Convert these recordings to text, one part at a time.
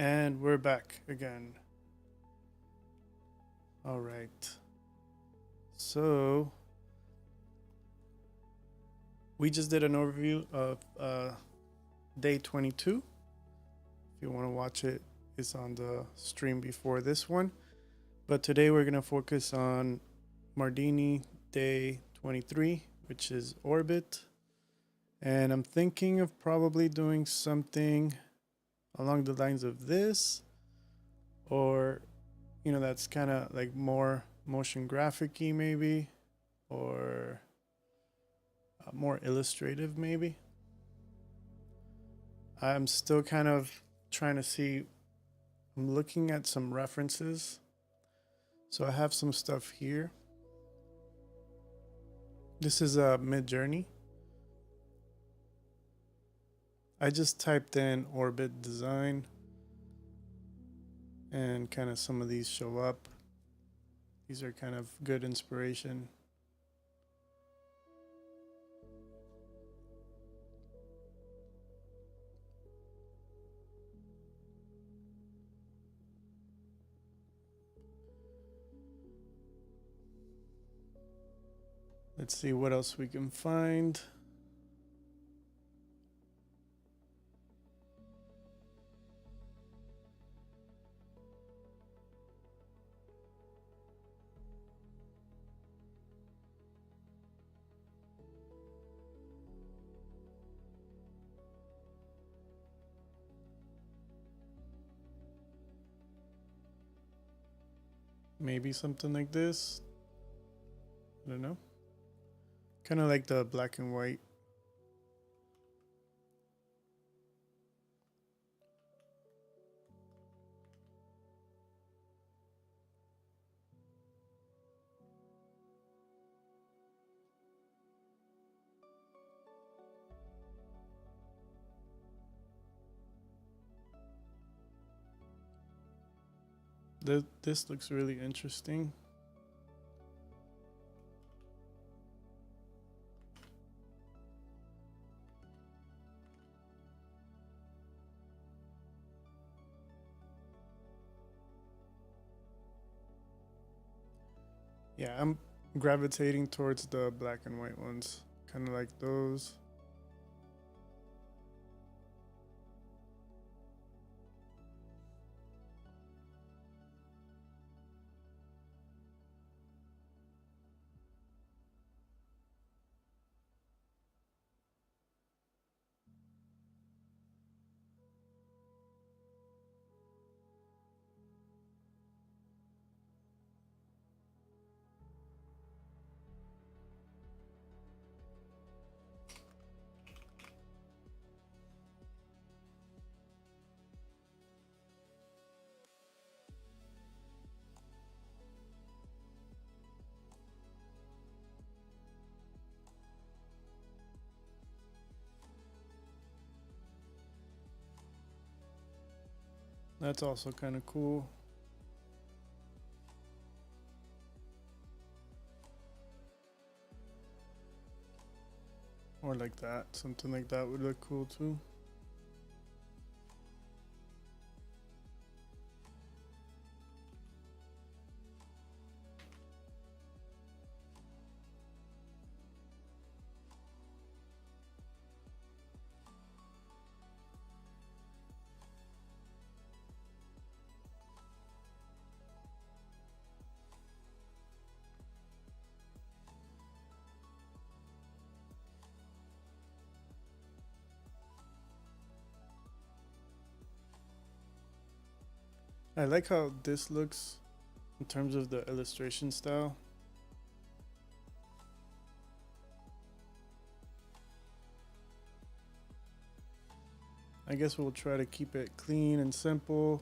And we're back again. All right. So we just did an overview of day 22. If you want to watch it, it's on the stream before this one. But today we're going to focus on Mardini day 23, which is orbit. And I'm thinking of probably doing something along the lines of this, or that's kind of like more motion graphic-y maybe, or more illustrative maybe. I'm still kind of trying to see. I'm looking at some references. So I have some stuff here. This is a Mid-Journey. I just typed in orbit design and kind of some of these show up. These are kind of good inspiration. Let's see what else we can find. Maybe something like this. I don't know. Kind of like the black and white. This looks really interesting. Yeah, I'm gravitating towards the black and white ones, kind of like those. That's also kind of cool. Or like that. Something like that would look cool too. I like how this looks in terms of the illustration style. I guess we'll try to keep it clean and simple.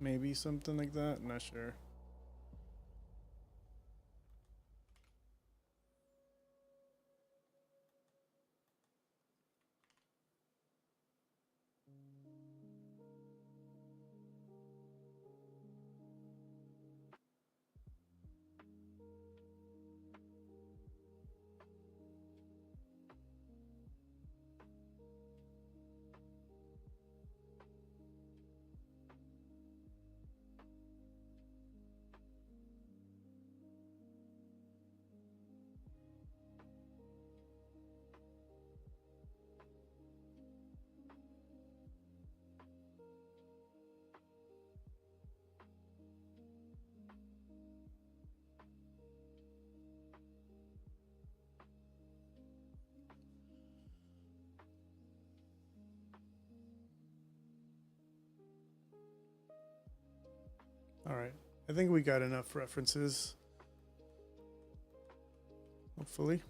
Maybe something like that, not sure. All right, I think we got enough references, hopefully.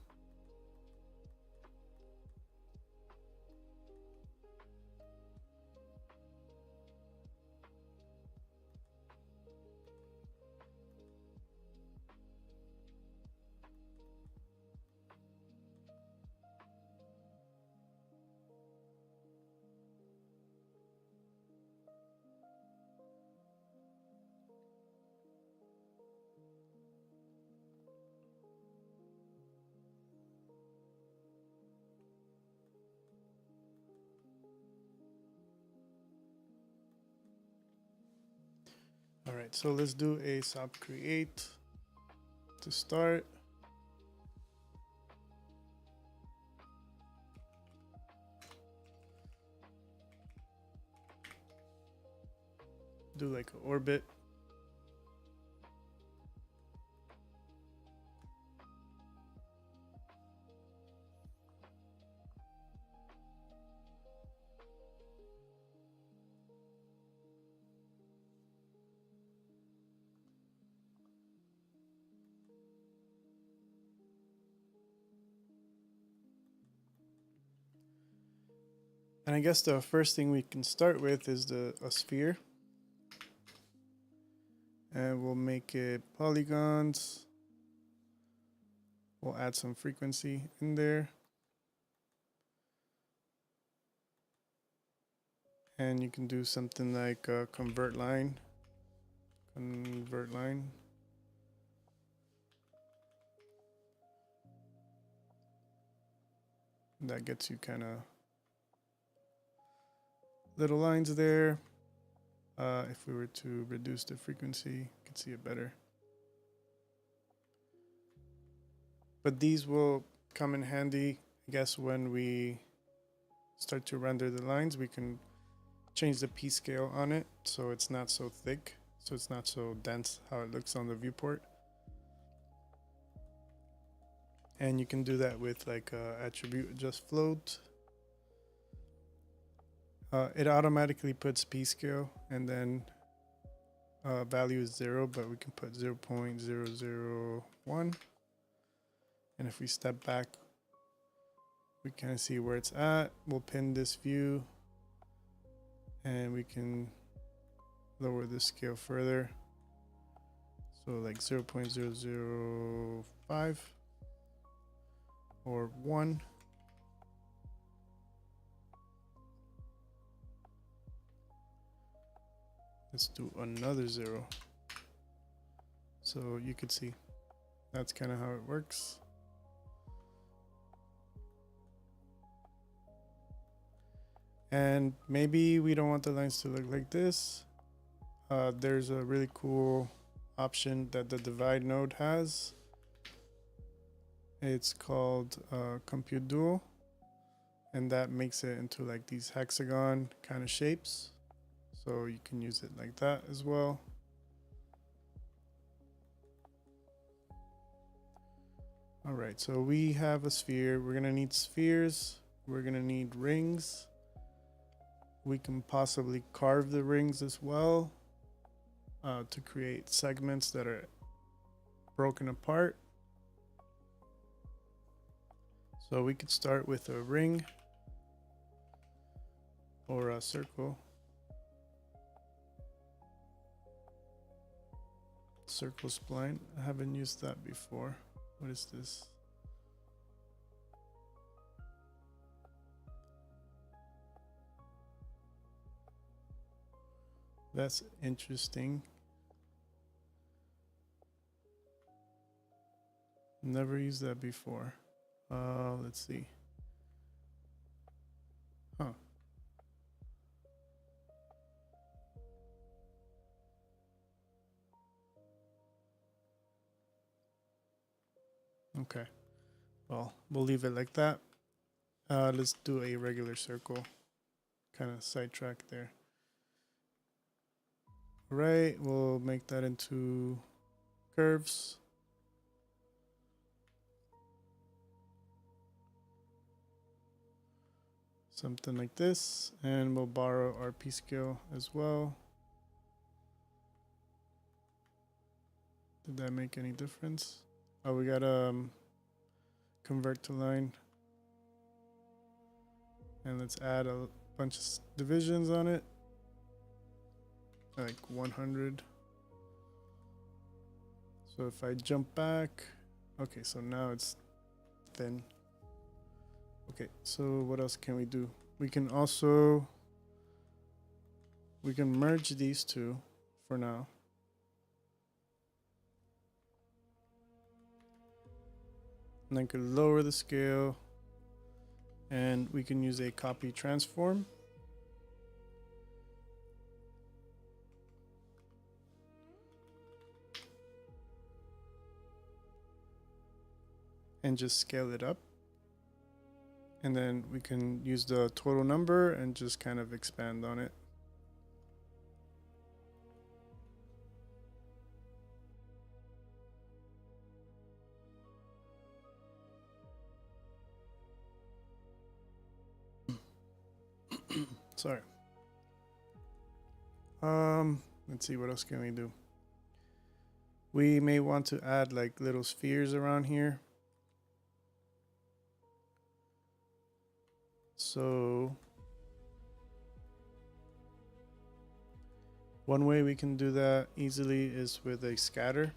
All right, so let's do a SOP create to start. Do like an orbit. And I guess the first thing we can start with is a sphere. And we'll make it polygons. We'll add some frequency in there. And you can do something like convert line. Convert line. That gets you kind of little lines there. If we were to reduce the frequency, you can see it better. But these will come in handy, I guess, when we start to render the lines. We can change the P scale on it so it's not so thick, so it's not so dense how it looks on the viewport. And you can do that with like attribute adjust float. It automatically puts P scale and then value is 0, but we can put 0.001. And if we step back, we kind of see where it's at. We'll pin this view and we can lower the scale further. So like 0.005 or 1. Let's do another 0. So you could see that's kind of how it works. And maybe we don't want the lines to look like this. There's a really cool option that the divide node has. It's called compute dual, and that makes it into like these hexagon kind of shapes. So you can use it like that as well. All right, so we have a sphere. We're gonna need spheres. We're gonna need rings. We can possibly carve the rings as well to create segments that are broken apart. So we could start with a ring or a circle. Circle spline. I haven't used that before. What is this? That's interesting. Never used that before. Let's see. Huh. Okay. Well, we'll leave it like that. Let's do a regular circle. Kind of sidetrack there. Right, we'll make that into curves. Something like this, and we'll borrow our P scale as well. Did that make any difference? Oh, we gotta convert to line. And let's add a bunch of divisions on it. Like 100. So if I jump back, okay, so now it's thin. Okay, so what else can we do? We can merge these two for now. And then could lower the scale, and we can use a copy transform. And just scale it up. And then we can use the total number and just kind of expand on it. Sorry. Let's see, what else can we do? We may want to add like little spheres around here. So one way we can do that easily is with a scatter.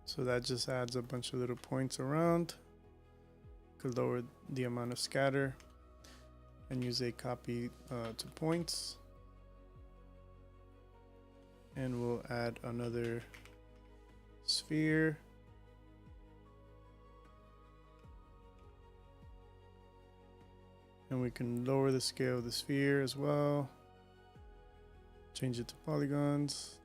So that just adds a bunch of little points around. Could lower the amount of scatter and use a copy to points. And we'll add another sphere. And we can lower the scale of the sphere as well. Change it to polygons.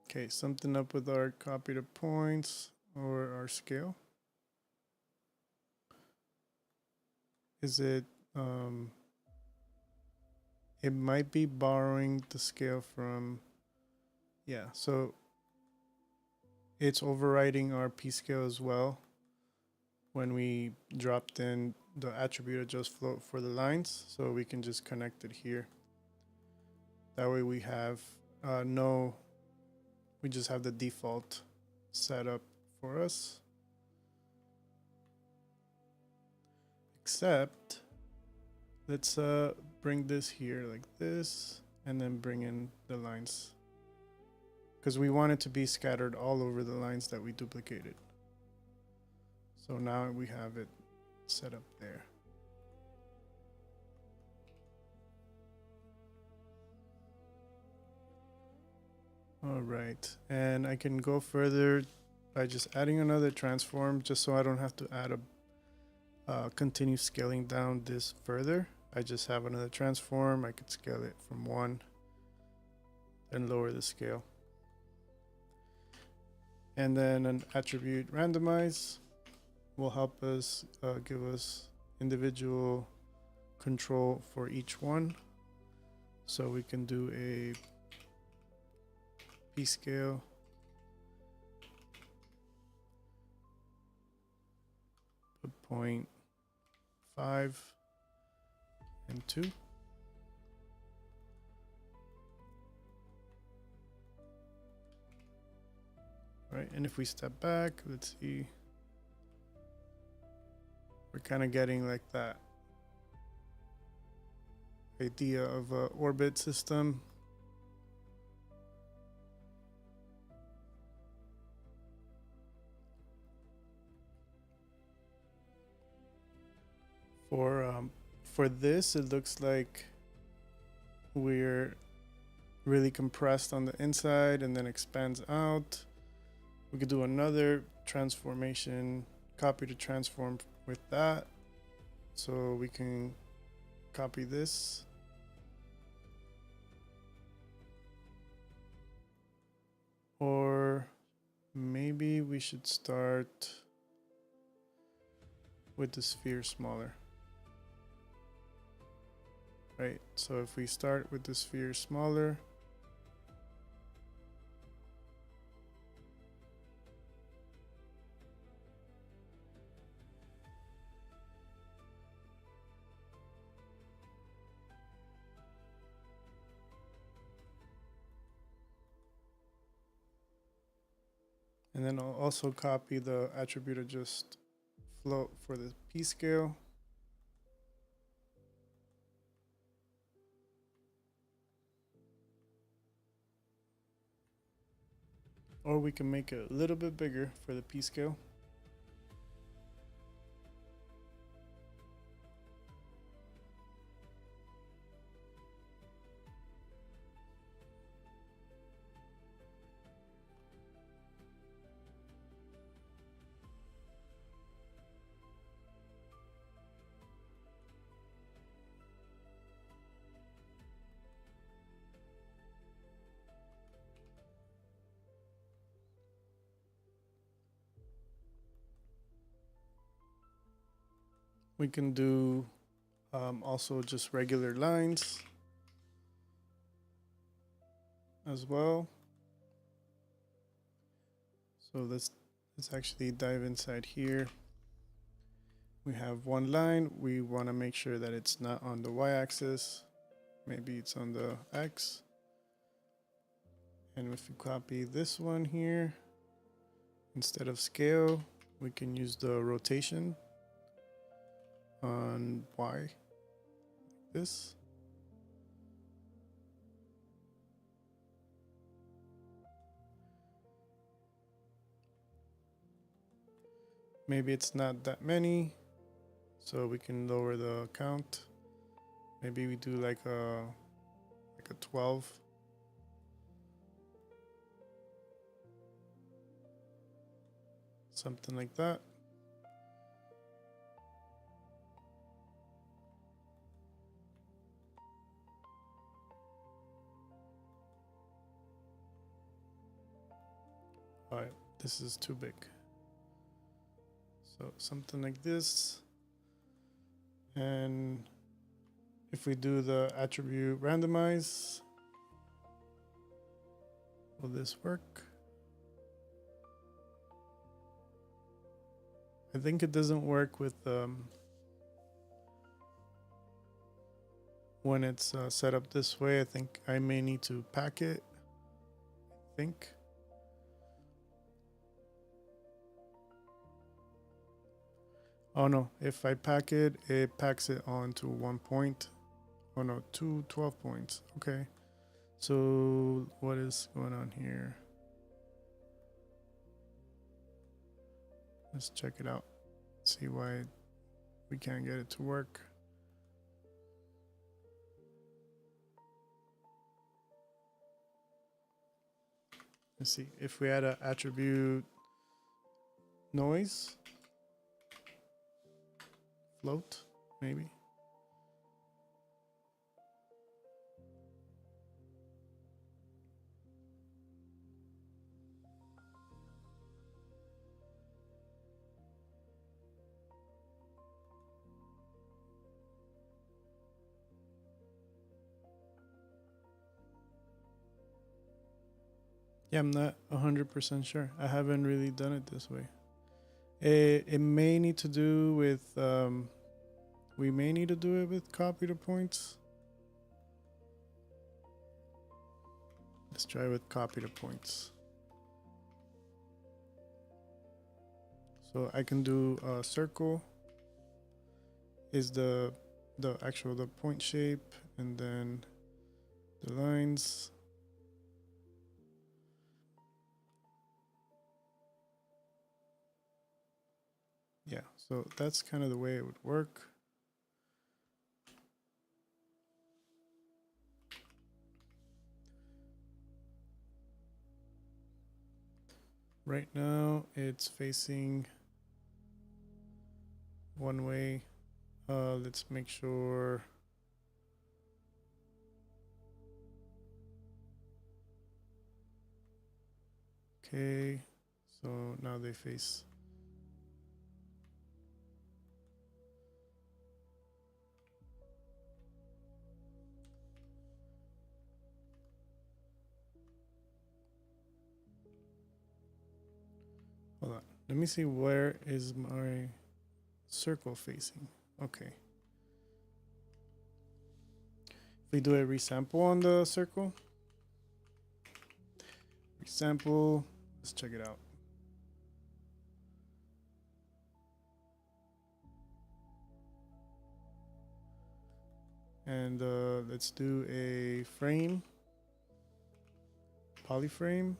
Okay, something up with our copy to points or our scale. Is it, it might be borrowing the scale from, yeah, so it's overriding our P scale as well when we dropped in the attribute adjust float for the lines, so we can just connect it here. That way we have we just have the default setup for us. Except, let's bring this here like this, and then bring in the lines. Because we want it to be scattered all over the lines that we duplicated. So now we have it set up there. All right, and I can go further by just adding another transform, just so I don't have to add a continue scaling down this further. I just have another transform. I could scale it from 1 and lower the scale. And then an attribute randomize will help us give us individual control for each one. So we can do a P scale, put 0.5 and 2. All right, and if we step back, let's see, we're kind of getting like that idea of an orbit system. For this, it looks like we're really compressed on the inside and then expands out. We could do another transformation, copy to transform with that. So we can copy this. Or maybe we should start with the sphere smaller. right? So if we start with the sphere smaller, and then I'll also copy the attribute adjust float for the P scale. Or we can make it a little bit bigger for the P scale. We can do also just regular lines as well. So let's actually dive inside here. We have one line. We want to make sure that it's not on the y-axis. Maybe it's on the x. And if we copy this one here, instead of scale, we can use the rotation on y, like this. Maybe it's not that many, so we can lower the count. Maybe we do like a 12. Something like that. All right, this is too big. So something like this. And if we do the attribute randomize, will this work? I think it doesn't work with when it's set up this way. I think I may need to pack it. I think. Oh no, if I pack it, it packs it onto 1 point. Oh no, 12 points. Okay. So what is going on here? Let's check it out. See why we can't get it to work. Let's see if we add an attribute noise, float, maybe. Yeah, I'm not 100% sure. I haven't really done it this way. It may need to do with, we may need to do it with copy to points. Let's try with copy to points. So I can do a circle is the point shape, and then the lines. Yeah, so that's kind of the way it would work. Right now it's facing one way. Let's make sure. Okay, so now they face. Let me see, where is my circle facing? Okay. If we do a resample on the circle, resample, let's check it out. And let's do a frame, polyframe.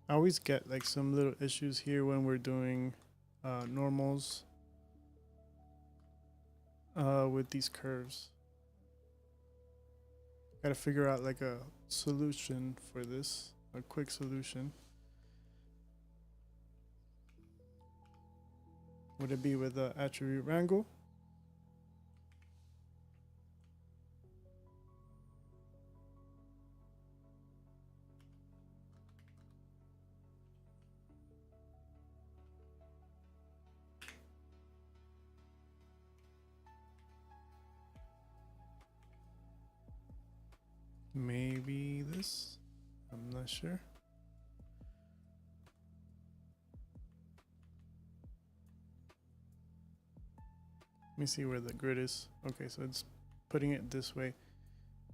I always get like some little issues here when we're doing normals with these curves. Gotta figure out like a solution for this, a quick solution. Would it be with the attribute wrangle? Maybe this? I'm not sure. Let me see where the grid is. Okay, so it's putting it this way.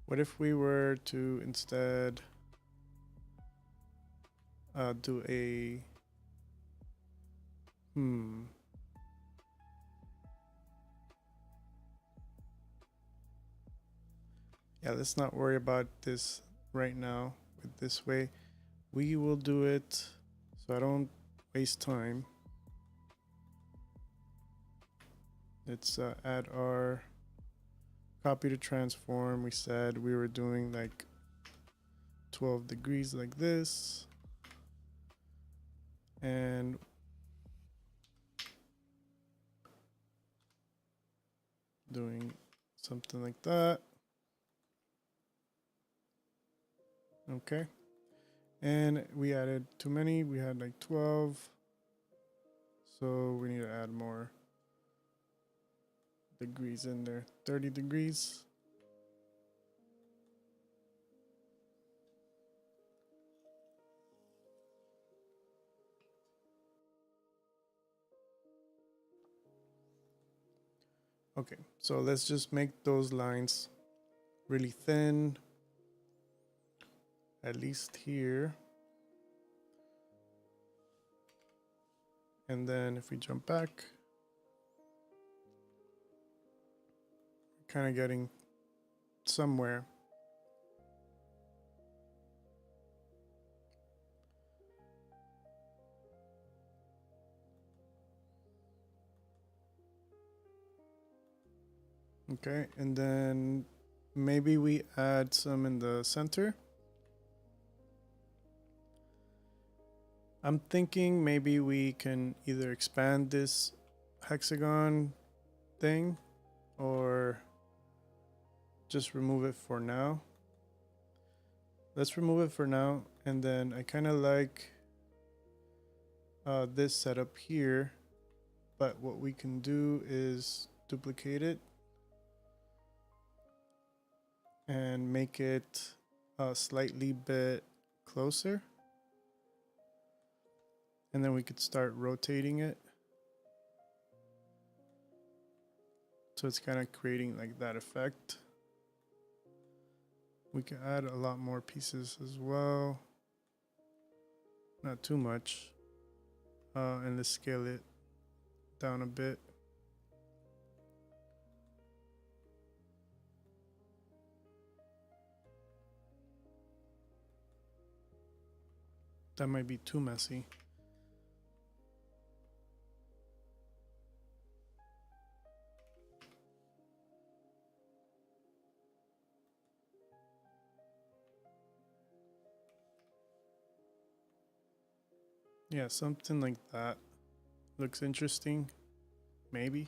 What if we were to instead do a yeah, let's not worry about this right now with this way. We will do it so I don't waste time. Let's add our copy to transform. We said we were doing like 12 degrees like this. And doing something like that. Okay. And we added too many. We had like 12. So we need to add more degrees in there. 30 degrees. Okay, so let's just make those lines really thin, at least here. And then if we jump back, we're kind of getting somewhere. Okay, and then maybe we add some in the center. I'm thinking maybe we can either expand this hexagon thing or just remove it for now. Let's remove it for now. And then I kind of like this setup here, but what we can do is duplicate it and make it slightly bit closer. And then we could start rotating it. So it's kind of creating like that effect. We can add a lot more pieces as well. not too much. And let's scale it down a bit. That might be too messy. Yeah, something like that looks interesting. Maybe.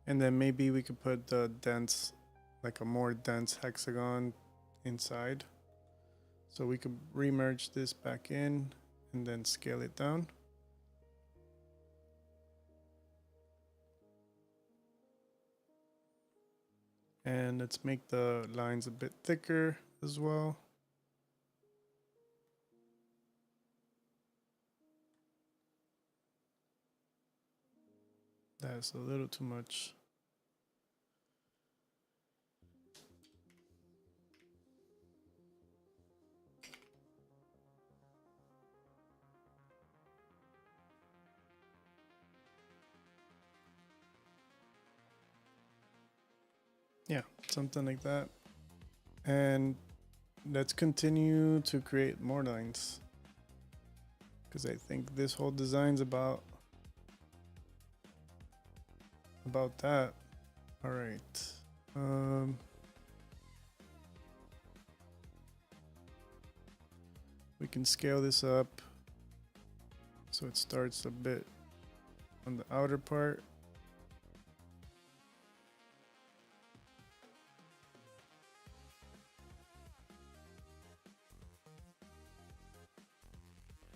And then maybe we could put the dense, like a more dense hexagon inside. So we could remerge this back in and then scale it down. And let's make the lines a bit thicker as well. That's a little too much. Yeah, something like that. And let's continue to create more lines, because I think this whole design's about that. All right. We can scale this up so it starts a bit on the outer part.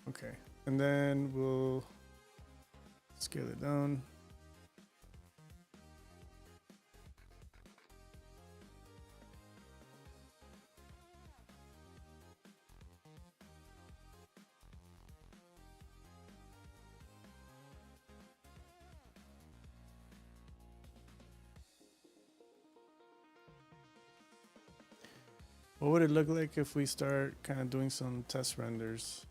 Okay, and then we'll scale it down. What would it look like if we start kind of doing some test renders?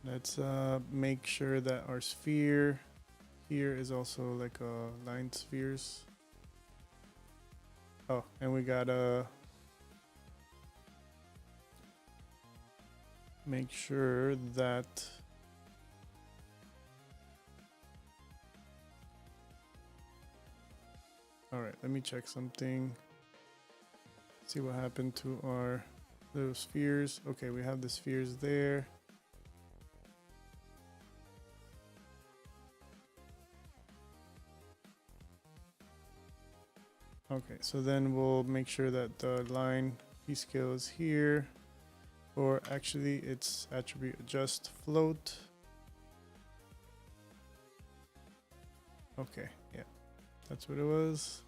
Let's make sure that our sphere here is also like line spheres. Oh, and we gotta make sure that all right, let me check something. See what happened to our little spheres. Okay, we have the spheres there. Okay, so then we'll make sure that the line p scale is here, or actually it's attribute adjust float. Okay, yeah, that's what it was.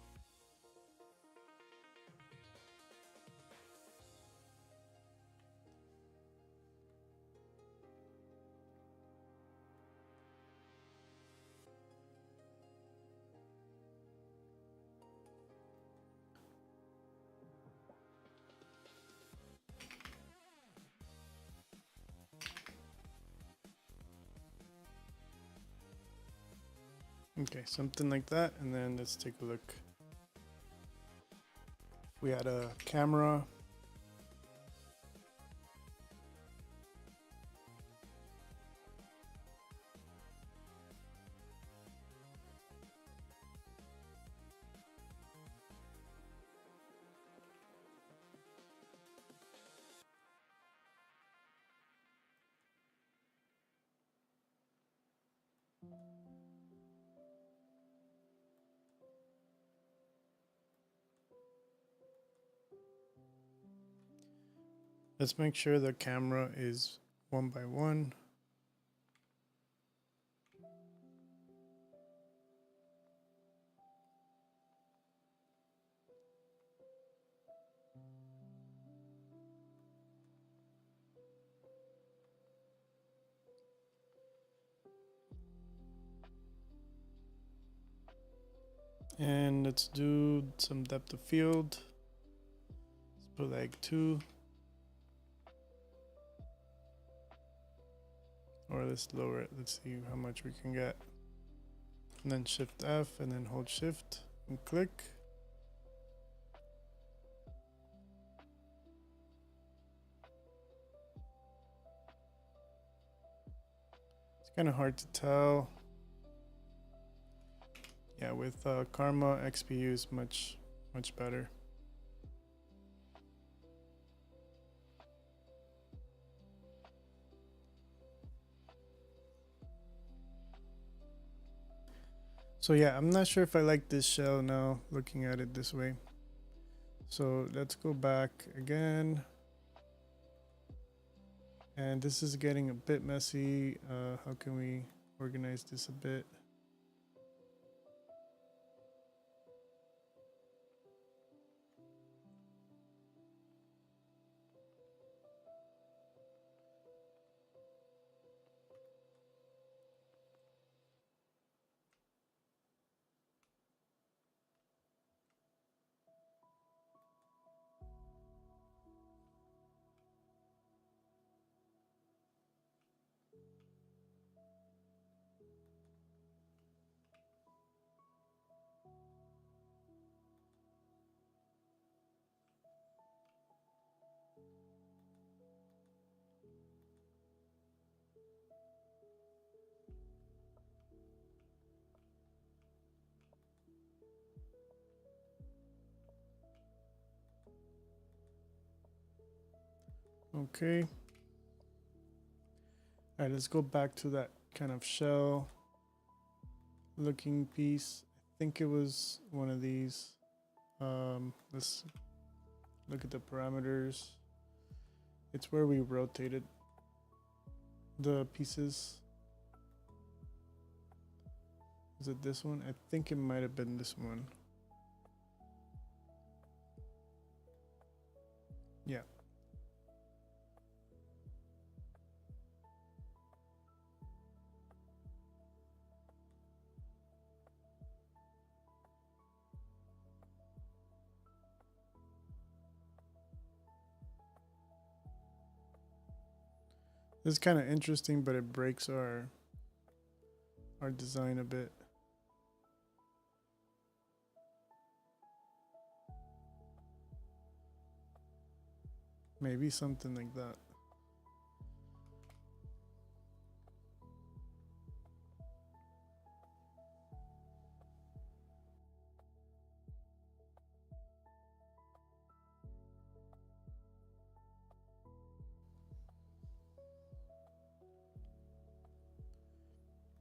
Okay, something like that, and then let's take a look. We had a camera. Let's make sure the camera is 1 by 1. And let's do some depth of field. Let's put like 2. Or let's lower it. Let's see how much we can get. And then Shift F and then hold Shift and click. It's kind of hard to tell. Yeah, with Karma, XPU is much better. So yeah, I'm not sure if I like this shell now, looking at it this way. So let's go back again. And this is getting a bit messy. How can we organize this a bit? Okay. All right, let's go back to that kind of shell looking piece. I think it was one of these. Let's look at the parameters. It's where we rotated the pieces. Is it this one? I think it might have been this one. Yeah. This is kind of interesting, but it breaks our design a bit. Maybe something like that.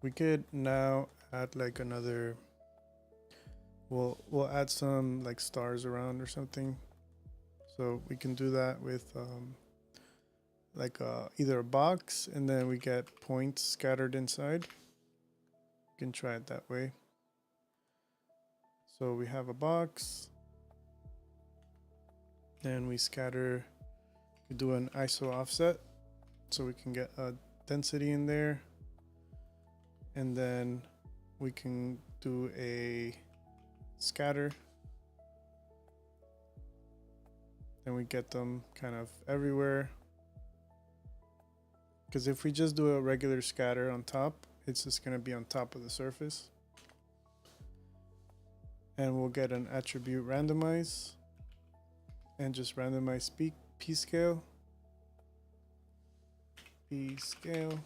We could now add like another, we'll add some like stars around or something. So we can do that with like either a box and then we get points scattered inside. You can try it that way. So we have a box, then we scatter, we do an ISO offset so we can get a density in there. And then we can do a scatter. Then we get them kind of everywhere. Because if we just do a regular scatter on top, it's just going to be on top of the surface. And we'll get an attribute randomize and just randomize p scale. P scale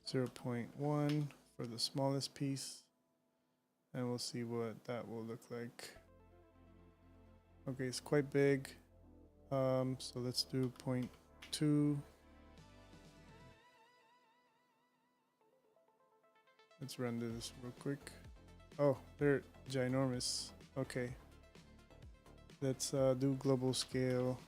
0.1 for the smallest piece. And we'll see what that will look like. Okay, it's quite big. So let's do 0.2. Let's render this real quick. Oh, they're ginormous. Okay. Let's do global scale.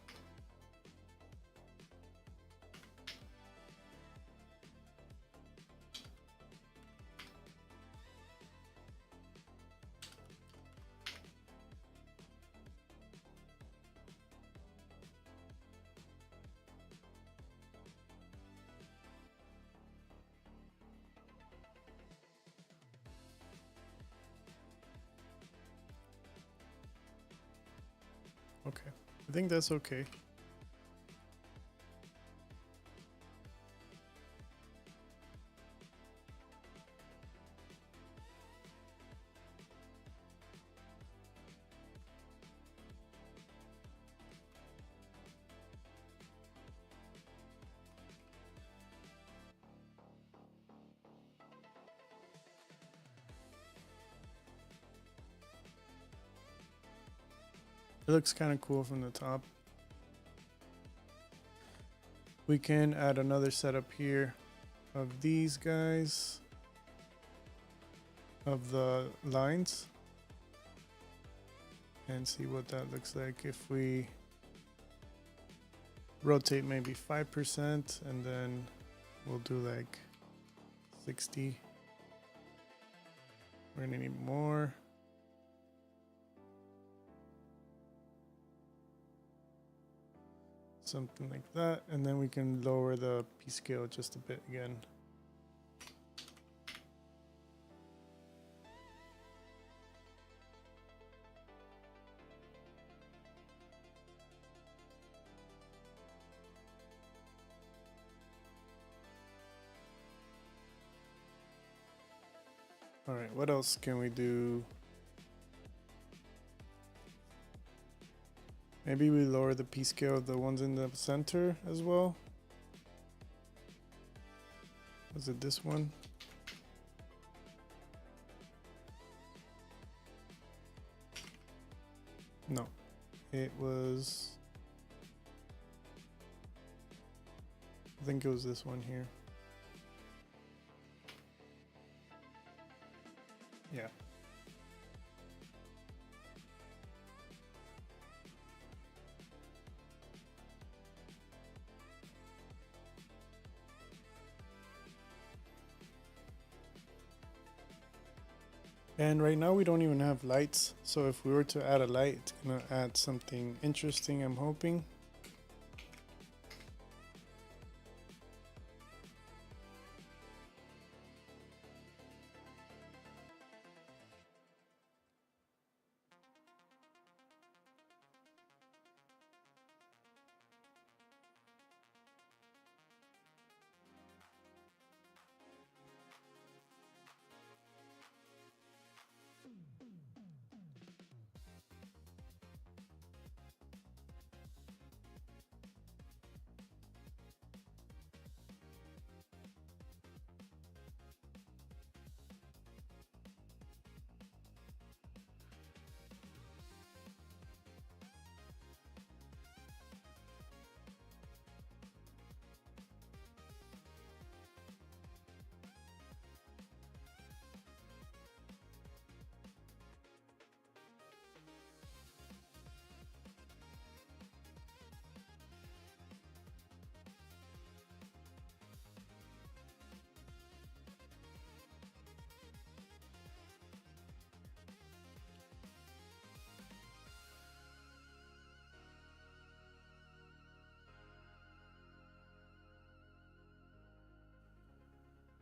Okay, I think that's okay. It looks kind of cool from the top. We can add another setup here of these guys, of the lines, and see what that looks like if we rotate maybe 5% and then we'll do like 60. We're gonna need more. Something like that, and then we can lower the P scale just a bit again. All right, what else can we do? Maybe we lower the P scale of the ones in the center as well. Was it this one? No, it was, I think it was this one here. Yeah. And right now we don't even have lights, so if we were to add a light, it's gonna add something interesting, I'm hoping.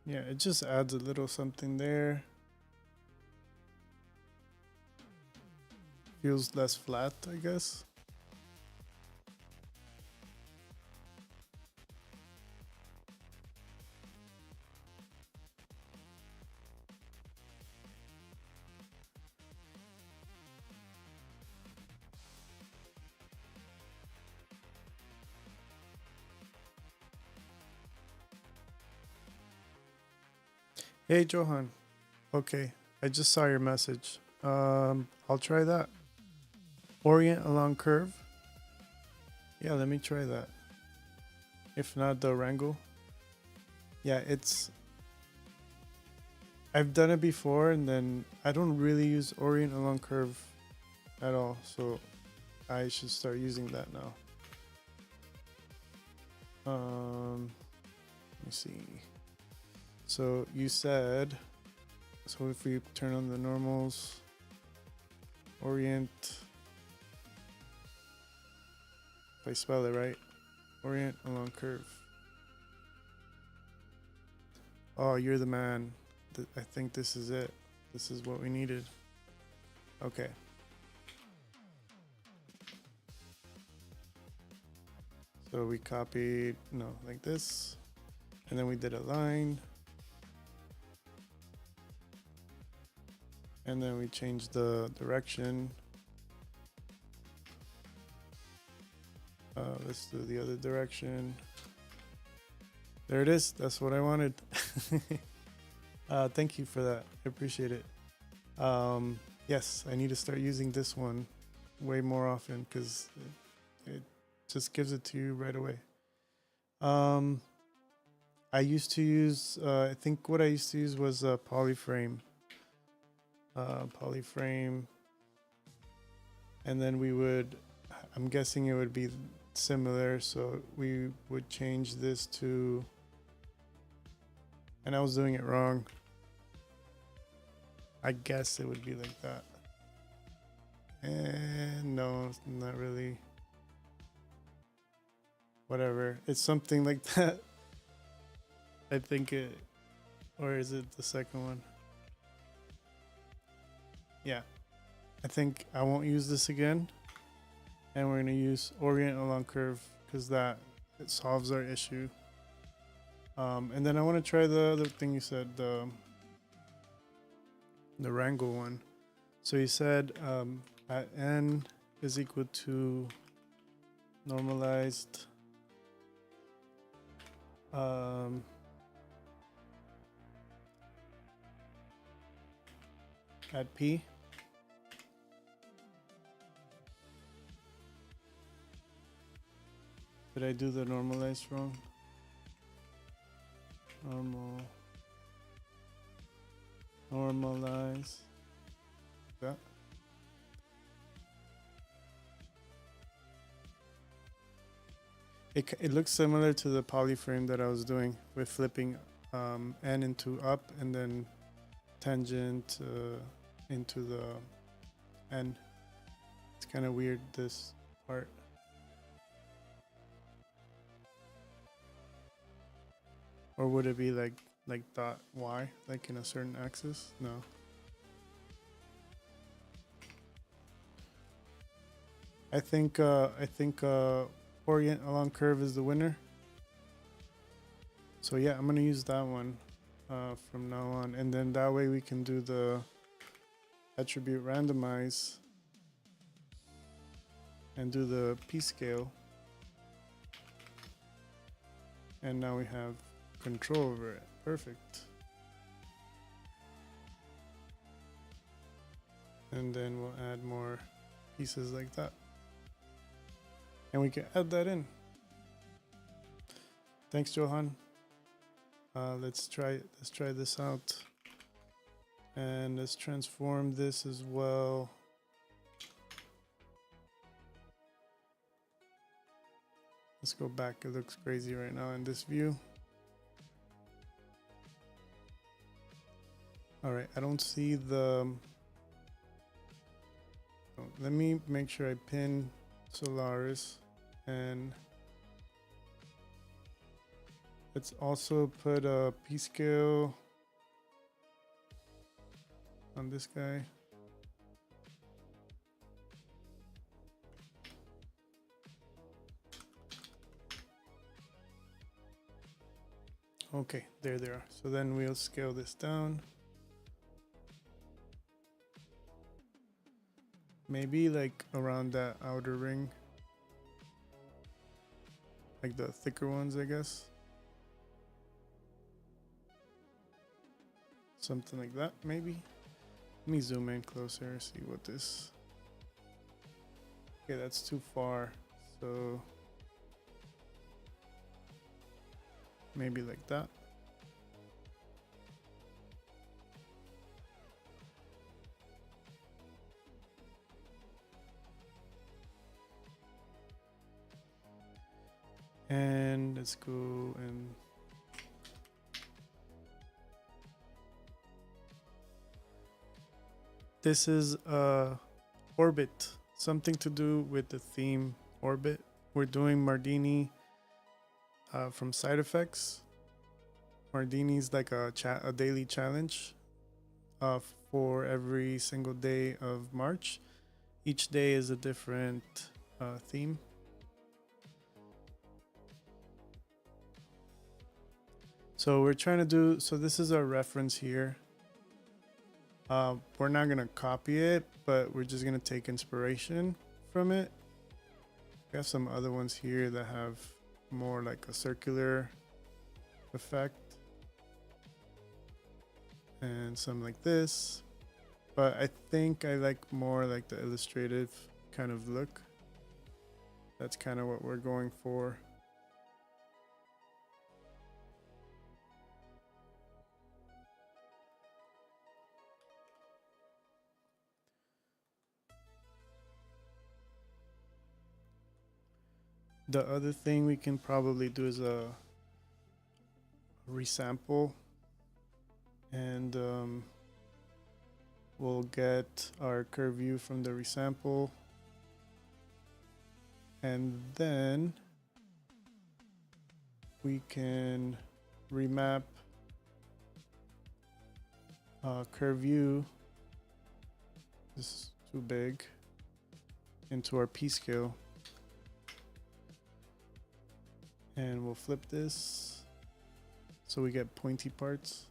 Yeah, it just adds a little something there. Feels less flat, I guess. Hey Johan. Okay, I just saw your message. I'll try that. Orient along curve. Yeah, let me try that. If not, the wrangle. Yeah, I've done it before, and then I don't really use orient along curve at all, so I should start using that now. Let me see. So you said, so if we turn on the normals, orient, if I spell it right, orient along curve. Oh, you're the man. I think this is it. This is what we needed. Okay. So we copied, like this, and then we did a line, and then we changed the direction. Let's do the other direction. There it is. That's what I wanted. Thank you for that. I appreciate it. Yes, I need to start using this one way more often because it just gives it to you right away. I used to use, I think what I used to use was polyframe. And then we would, I'm guessing it would be similar. So we would change this to, and I was doing it wrong. I guess it would be like that. And no, it's not really. Whatever. It's something like that. I think it, or is it the second one? Yeah. I think I won't use this again. And we're going to use orient along curve because it solves our issue. And then I want to try the other thing you said, the wrangle one. So you said at n is equal to normalized at p. Did I do the normalized wrong? Normalize that. It looks similar to the polyframe that I was doing with flipping n into up and then tangent into the n. It's kind of weird, this part. Or would it be like dot y, like in a certain axis? No. I think orient along curve is the winner. So yeah, I'm gonna use that one from now on, and then that way we can do the attribute randomize and do the p scale, and now we have control over it. Perfect. And then we'll add more pieces like that, and we can add that in. Thanks, Johan. Let's try this out, and let's transform this as well. Let's go back. It looks crazy right now in this view. All right, I don't see the. Oh, let me make sure I pin Solaris, and let's also put a P scale on this guy. Okay, there they are. So then we'll scale this down. Maybe like around that outer ring. Like the thicker ones, I guess. Something like that, maybe. Let me zoom in closer, see what this. Okay, that's too far. So maybe like that. And let's go and this is orbit, something to do with the theme orbit. We're doing Mardini from side effects. Mardini's like a daily challenge for every single day of March. Each day is a different theme. So we're trying to do, so this is our reference here. We're not gonna copy it, but we're just gonna take inspiration from it. We have some other ones here that have more like a circular effect, and some like this. But I think I like more like the illustrative kind of look. That's kind of what we're going for. The other thing we can probably do is a resample, and we'll get our curve view from the resample, and then we can remap curve view, this is too big, into our P scale. And we'll flip this so we get pointy parts.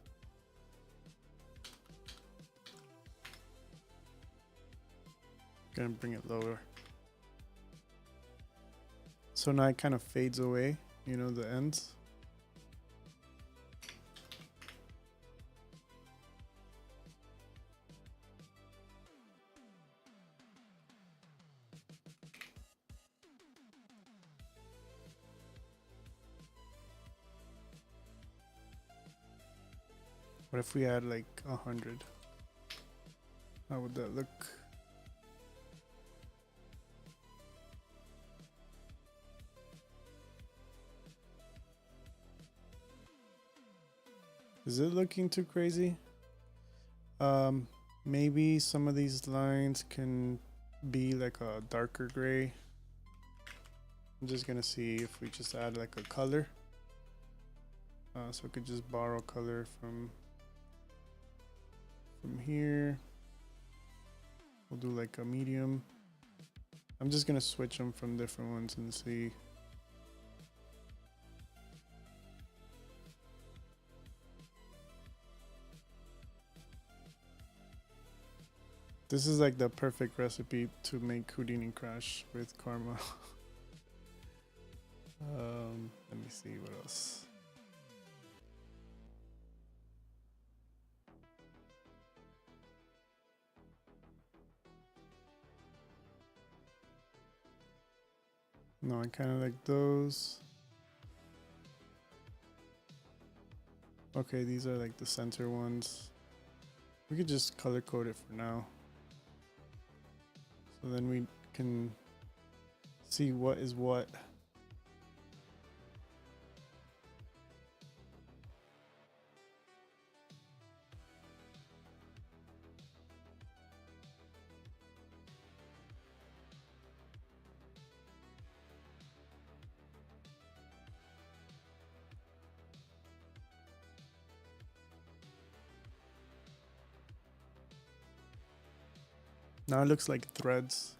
Gonna bring it lower. So now it kind of fades away, you know, the ends. What if we had like 100? How would that look? Is it looking too crazy? Maybe some of these lines can be like a darker gray. I'm just gonna see if we just add like a color. So we could just borrow color from here. We'll do like a medium. I'm just gonna switch them from different ones and see. This is like the perfect recipe to make Houdini crash with Karma. Let me see what else. No, I kind of like those. Okay, these are like the center ones. We could just color code it for now. So then we can see what is what. Now it looks like threads.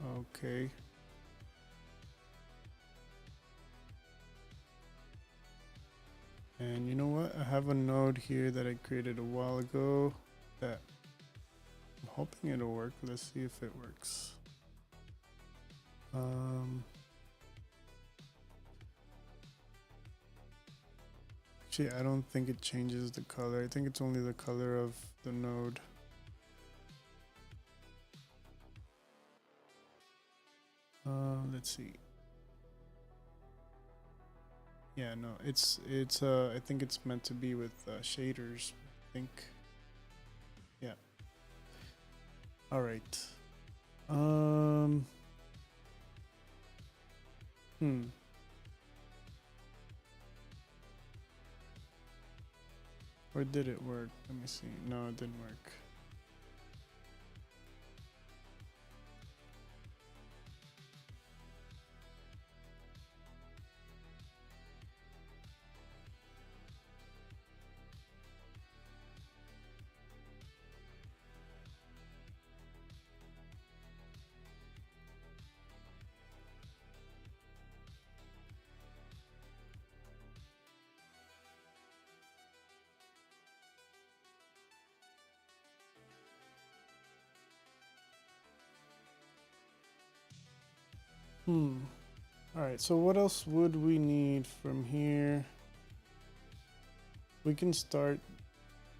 Okay. And you know what? I have a node here that I created a while ago that I'm hoping it'll work. Let's see if it works. Actually, I don't think it changes the color. I think it's only the color of the node. Let's see. Yeah, no, it's I think it's meant to be with shaders. I think. Yeah. All right. Or did it work? Let me see. No, it didn't work. All right, so what else would we need from here? We can start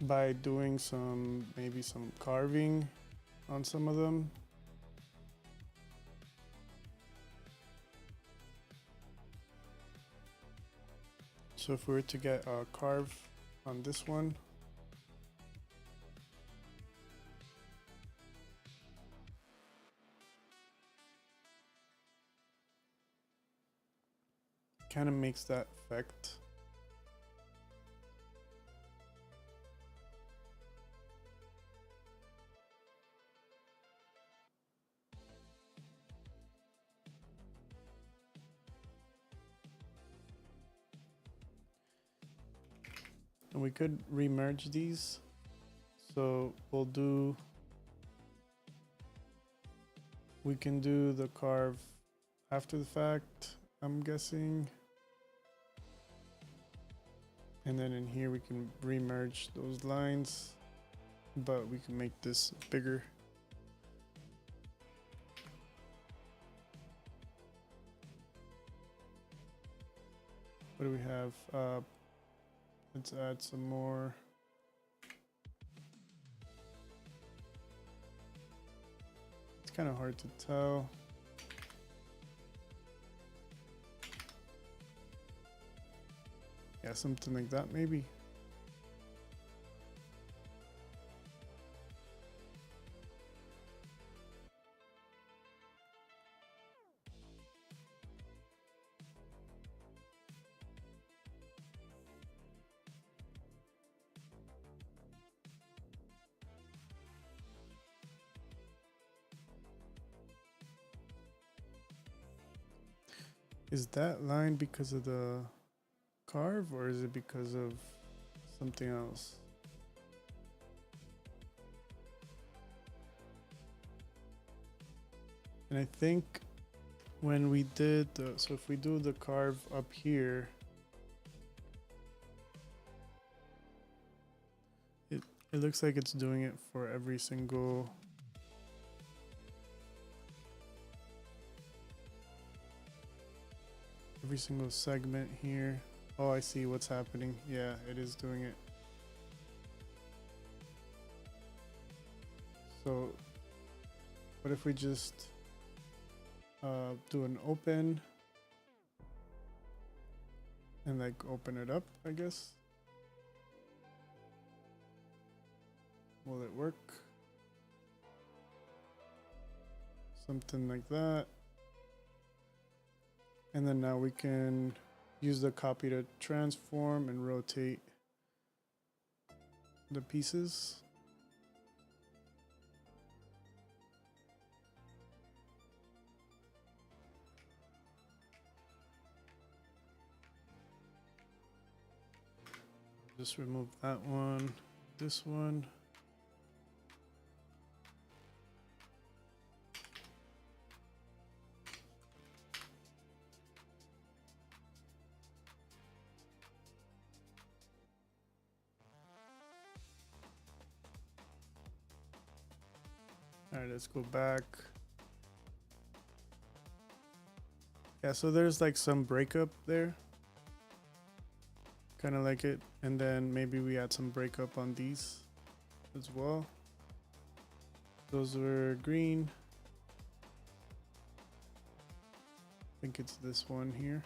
by doing maybe some carving on some of them. So if we were to get a carve on this one, kind of makes that effect. And we could remerge these. So we can do the carve after the fact, I'm guessing. And then in here we can remerge those lines, but we can make this bigger. What do we have? Let's add some more. It's kind of hard to tell. Yeah, something like that maybe. Is that line because of the carve, or is it because of something else? And I think when we did so if we do the carve up here, it looks like it's doing it for every single segment here. Oh, I see what's happening. Yeah, it is doing it. So what if we just do an open and like open it up, I guess? Will it work? Something like that. And then now we can use the copy to transform and rotate the pieces. Just remove that one, this one. All right, let's go back. Yeah, so there's like some breakup there. Kind of like it. And then maybe we add some breakup on these as well. Those were green. I think it's this one here.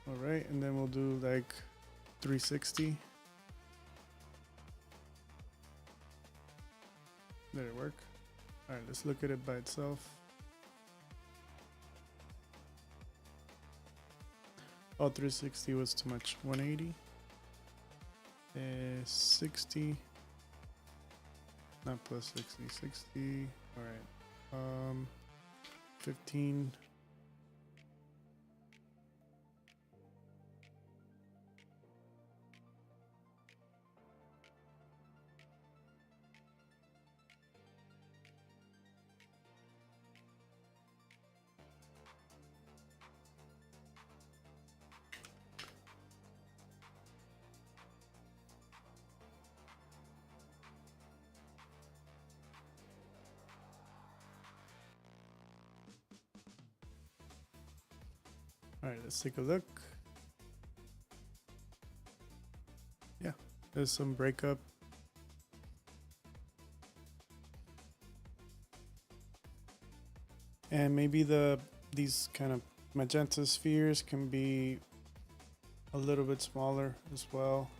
All right, and then we'll do like 360. Did it work? All right, let's look at it by itself. Oh, 360 was too much. 180. 60. Not plus 60. 60. All right. 15. All right, let's take a look. Yeah, there's some breakup. And maybe these kind of magenta spheres can be a little bit smaller as well.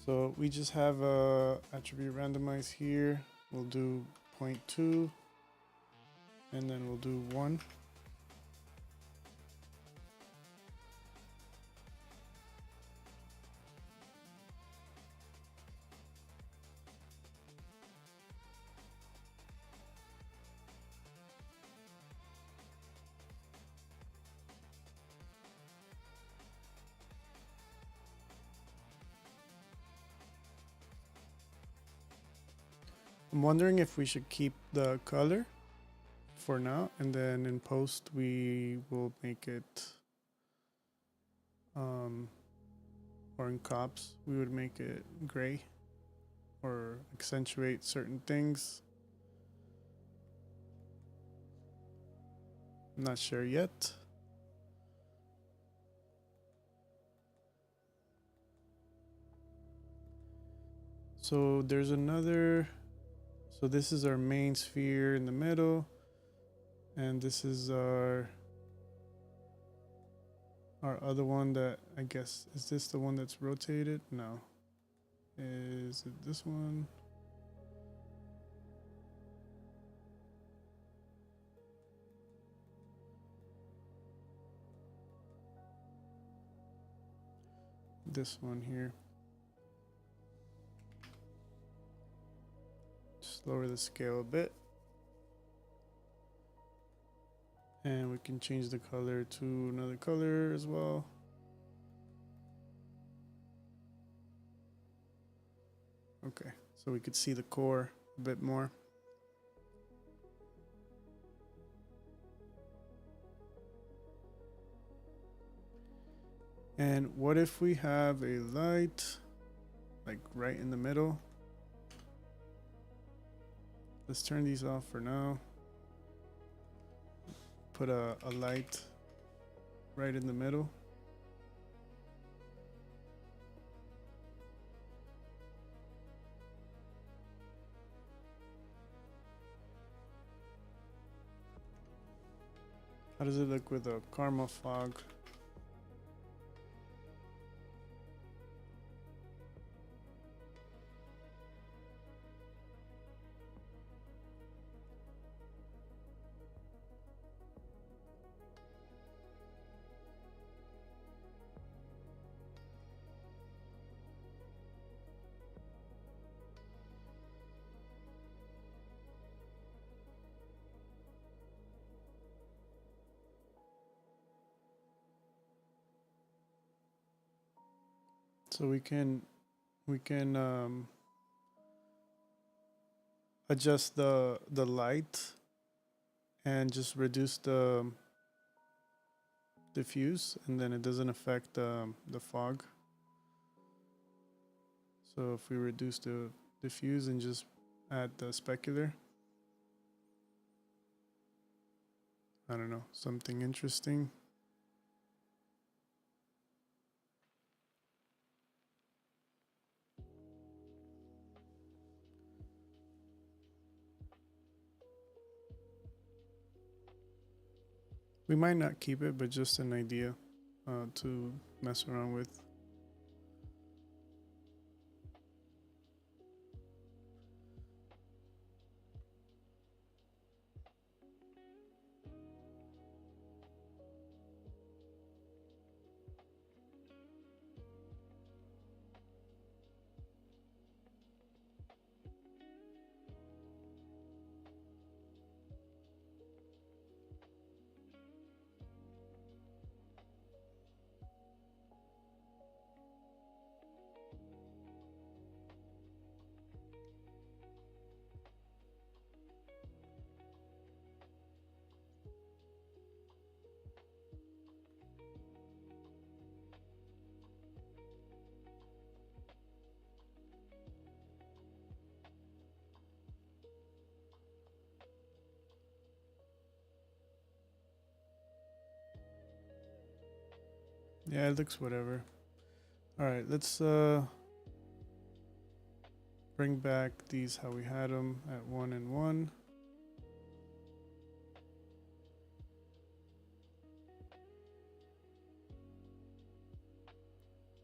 So we just have a attribute randomize here. We'll do 0.2 and then we'll do 1. I'm wondering if we should keep the color for now, and then in post we will make it, or in cops we would make it gray or accentuate certain things. I'm not sure yet. So there's another. So this is our main sphere in the middle, and this is our other one that I guess, is this the one that's rotated? No. Is it this one? This one here. Just lower the scale a bit. And we can change the color to another color as well. Okay, so we could see the core a bit more. And what if we have a light like right in the middle? Let's turn these off for now. Put a light right in the middle. How does it look with a caramel fog? So we can adjust the light and just reduce the diffuse, and then it doesn't affect the fog. So if we reduce the diffuse and just add the specular, I don't know, something interesting. We might not keep it, but just an idea to mess around with. Yeah, it looks whatever. All right, let's bring back these how we had them at 1 and 1.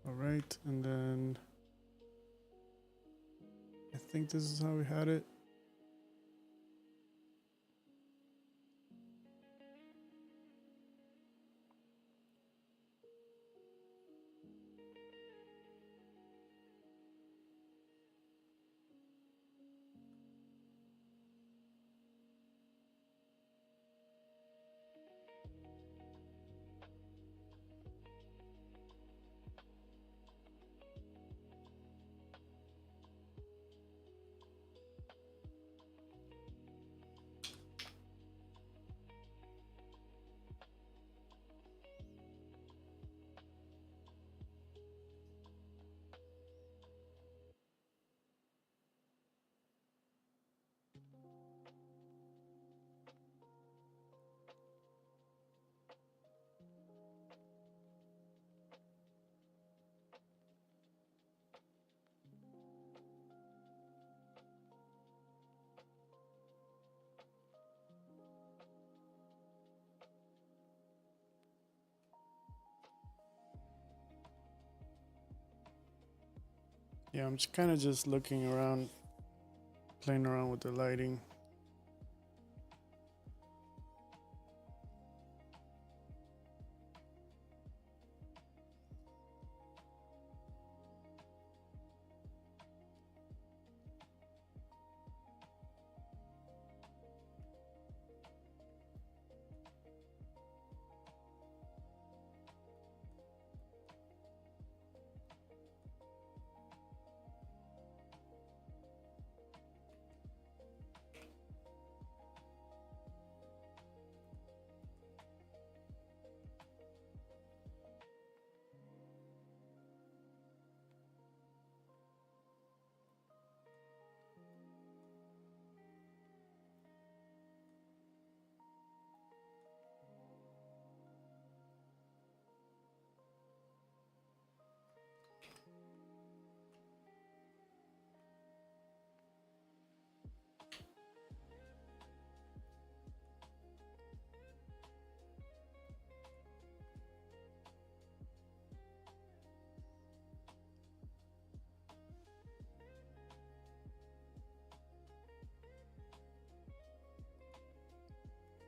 All right, and then I think this is how we had it. Yeah, I'm just kind of just looking around, playing around with the lighting.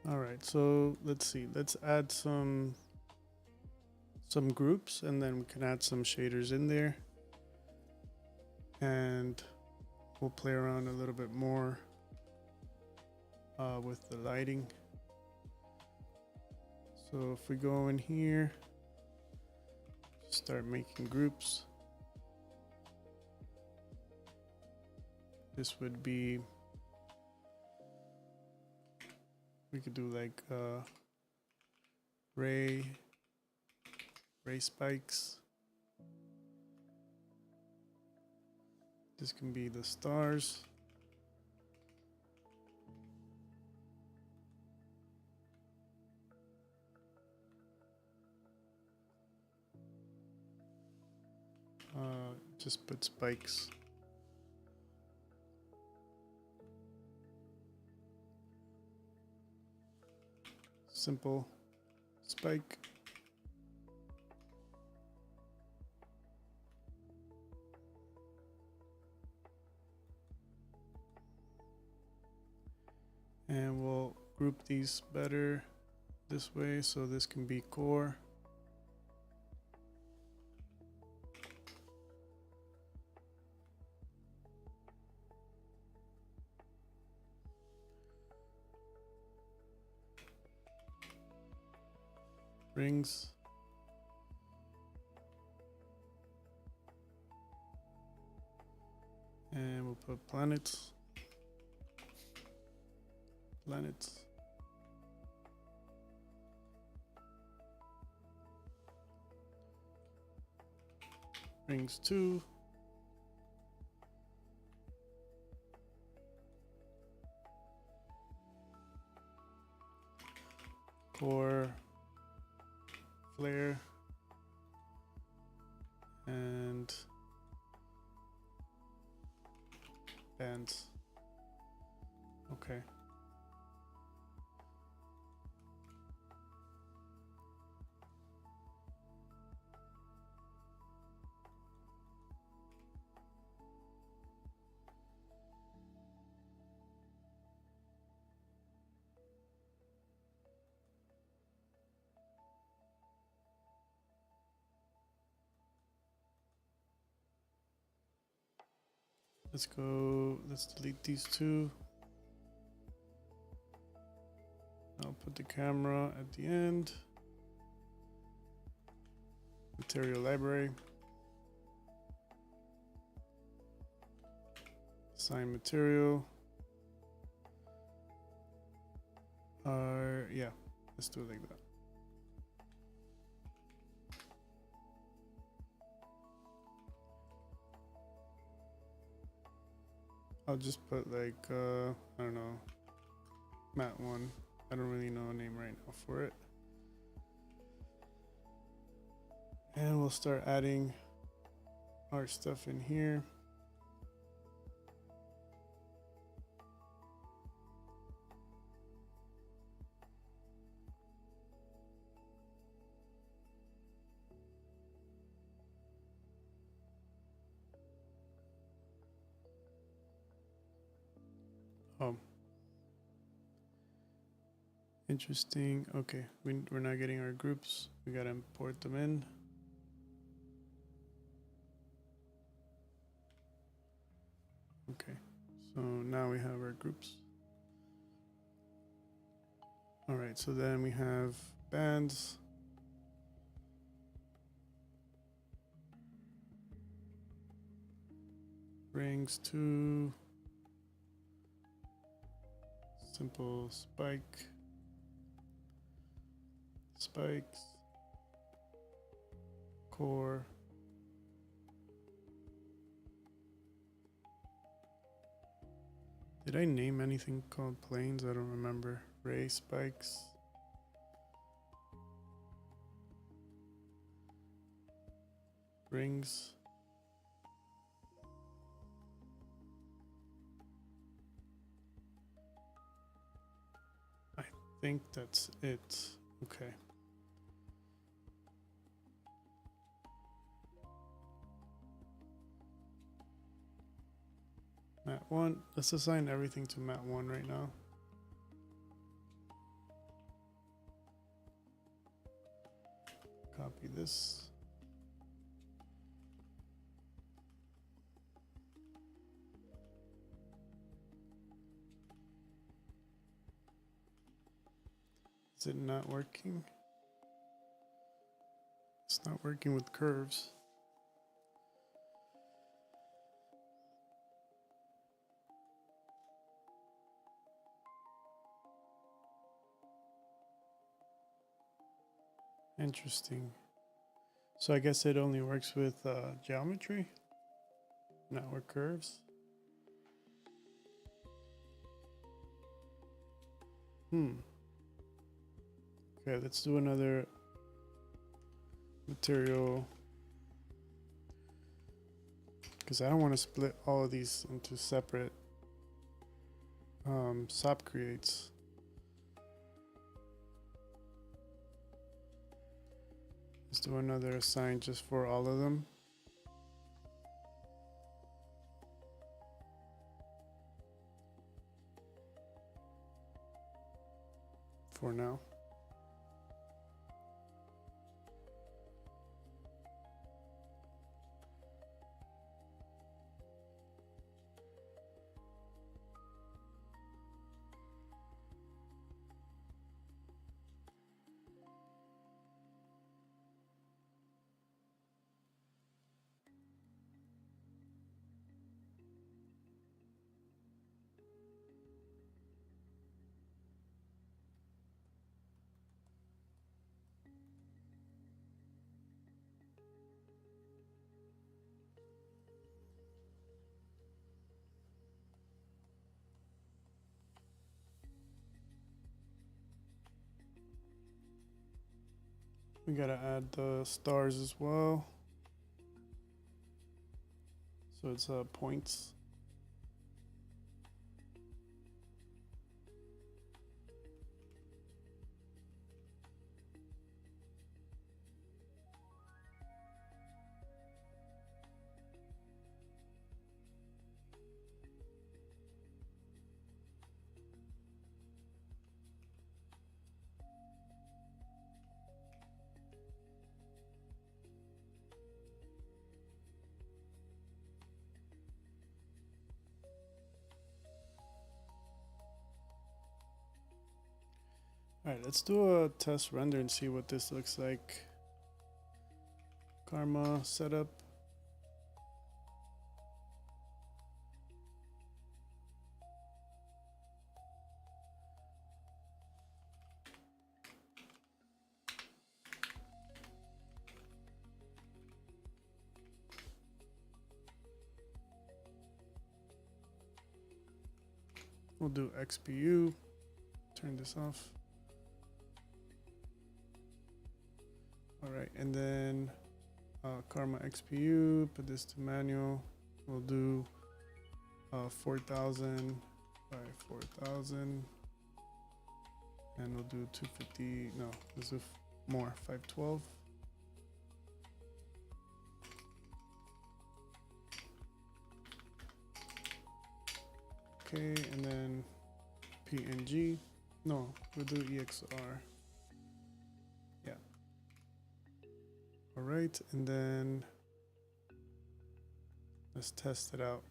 All right, so let's see. Let's add some groups, and then we can add some shaders in there, and we'll play around a little bit more with the lighting. So if we go in here, start making groups. This would be, we could do like ray spikes. This can be the stars. Just put spikes. Simple spike. And we'll group these better this way, so this can be core. Rings. And we'll put planets. Rings 2. Core. Flare. and bands. Okay. Let's go, let's delete these two. I'll put the camera at the end. Material library. Assign material. Yeah, let's do it like that. I'll just put like, I don't know, mat 1. I don't really know a name right now for it. And we'll start adding our stuff in here. Oh. Interesting. Okay, we're not getting our groups. We gotta import them in. Okay, so now we have our groups. All right, so then we have bands. Rings 2. Simple spike. Spikes. Core. Did I name anything called planes? I don't remember. Ray spikes. Rings. I think that's it. Okay. Mat 1. Let's assign everything to mat 1 right now. Copy this. Is it not working? It's not working with curves. Interesting. So I guess it only works with geometry, not with curves. Okay, let's do another material, because I don't want to split all of these into separate SOP creates. Let's do another assign just for all of them. For now. We gotta add the stars as well. So it's points. All right, let's do a test render and see what this looks like. Karma setup. We'll do XPU. Turn this off. All right, and then Karma XPU, put this to manual. We'll do 4,000 by 4,000. And we'll do 250, no, let's do more, 512. Okay, and then PNG. No, we'll do EXR. Yeah. All right, and then let's test it out.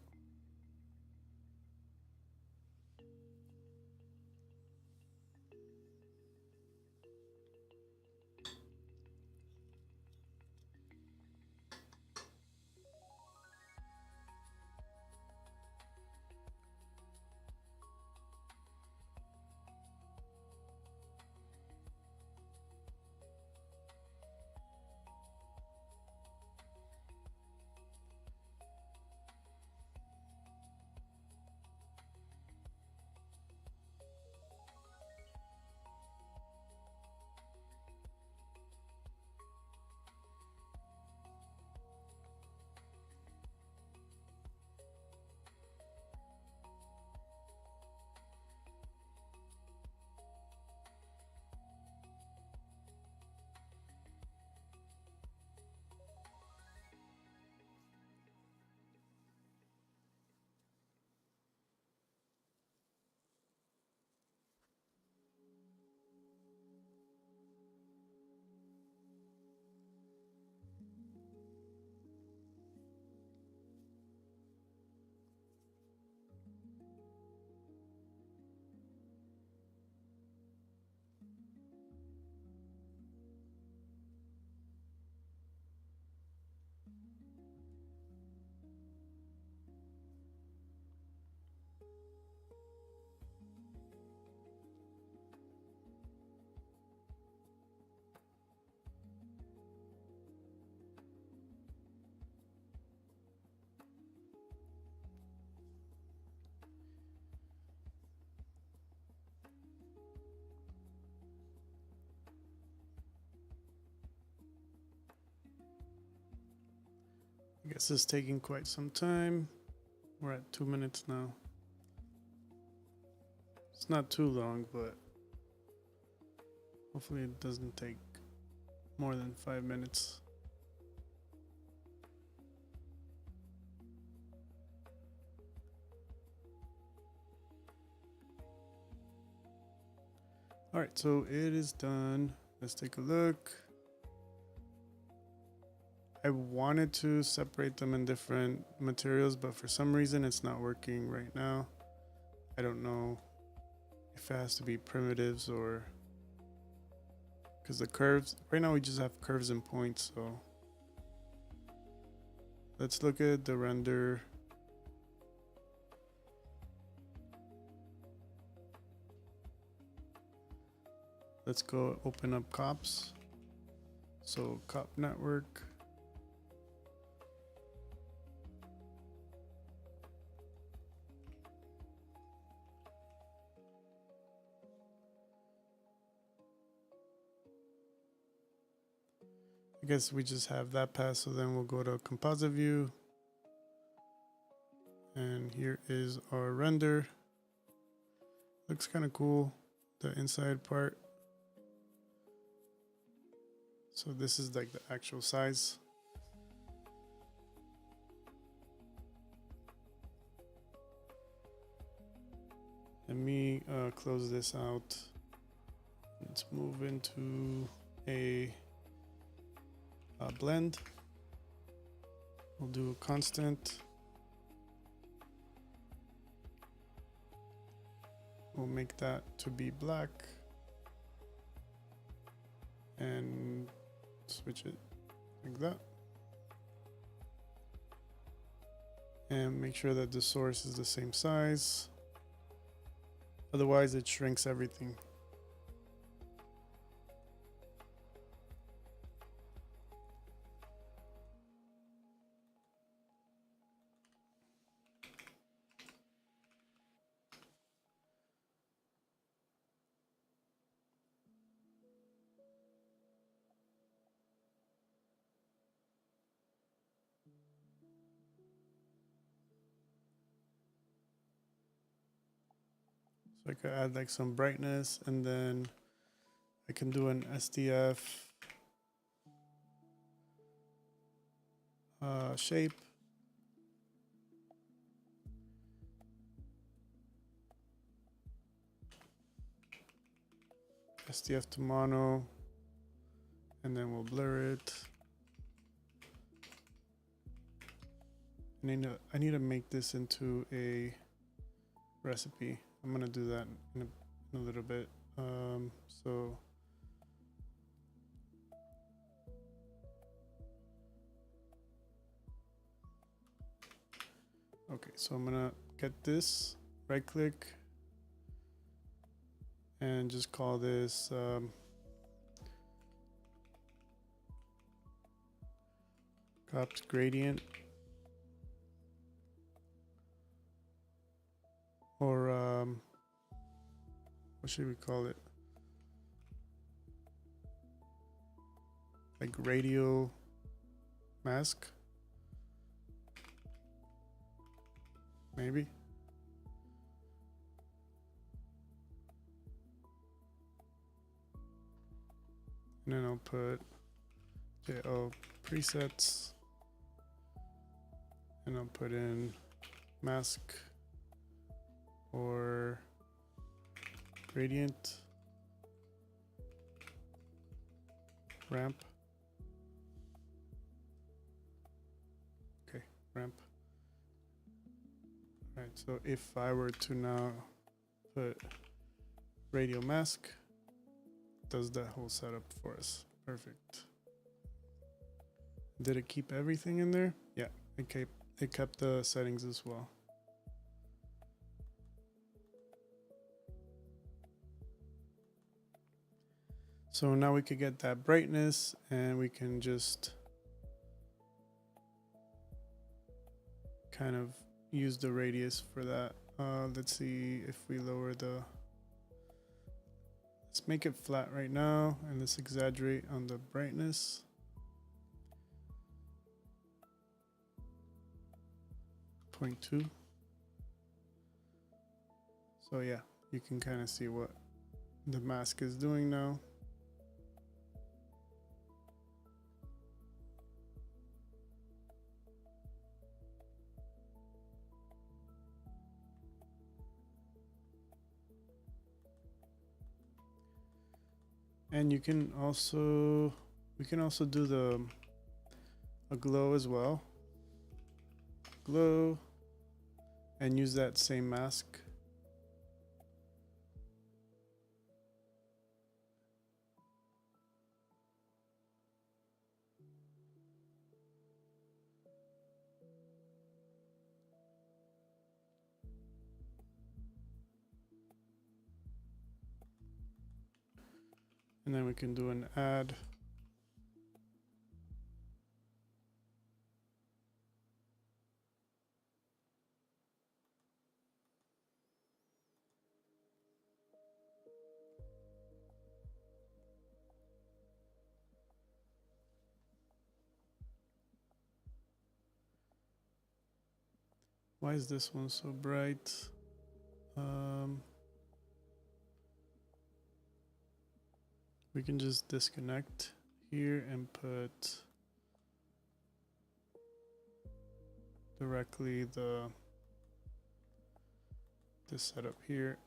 I guess it's taking quite some time. We're at 2 minutes now. It's not too long, but hopefully it doesn't take more than 5 minutes. All right, so it is done. Let's take a look. I wanted to separate them in different materials, but for some reason it's not working right now. I don't know if it has to be primitives or because the curves, right now we just have curves and points. So let's look at the render. Let's go open up cops. So cop network. I guess we just have that pass, so then we'll go to composite view. And here is our render. Looks kind of cool, the inside part. So this is like the actual size. Let me close this out. Let's move into a blend. We'll do a constant. We'll make that to be black and switch it like that. And make sure that the source is the same size. Otherwise, it shrinks everything. So I could add like some brightness, and then I can do an SDF shape. SDF to mono, and then we'll blur it. I need to make this into a recipe. I'm gonna do that in a little bit. So okay, so I'm gonna get this, right click, and just call this cropped gradient, or what should we call it? Like radial mask, maybe. And then I'll put JL presets, and I'll put in mask or gradient ramp. Okay, ramp. All right, so if I were to now put radial mask, it does that whole setup for us. Perfect. Did it keep everything in there? Yeah, it kept the settings as well. So now we could get that brightness, and we can just kind of use the radius for that. Let's see if we lower the, let's make it flat right now, and let's exaggerate on the brightness. .2. So yeah, you can kind of see what the mask is doing now. And you can also, we can also do a glow as well. Glow, and use that same mask. And then we can do an add. Why is this one so bright? We can just disconnect here and put directly this setup here.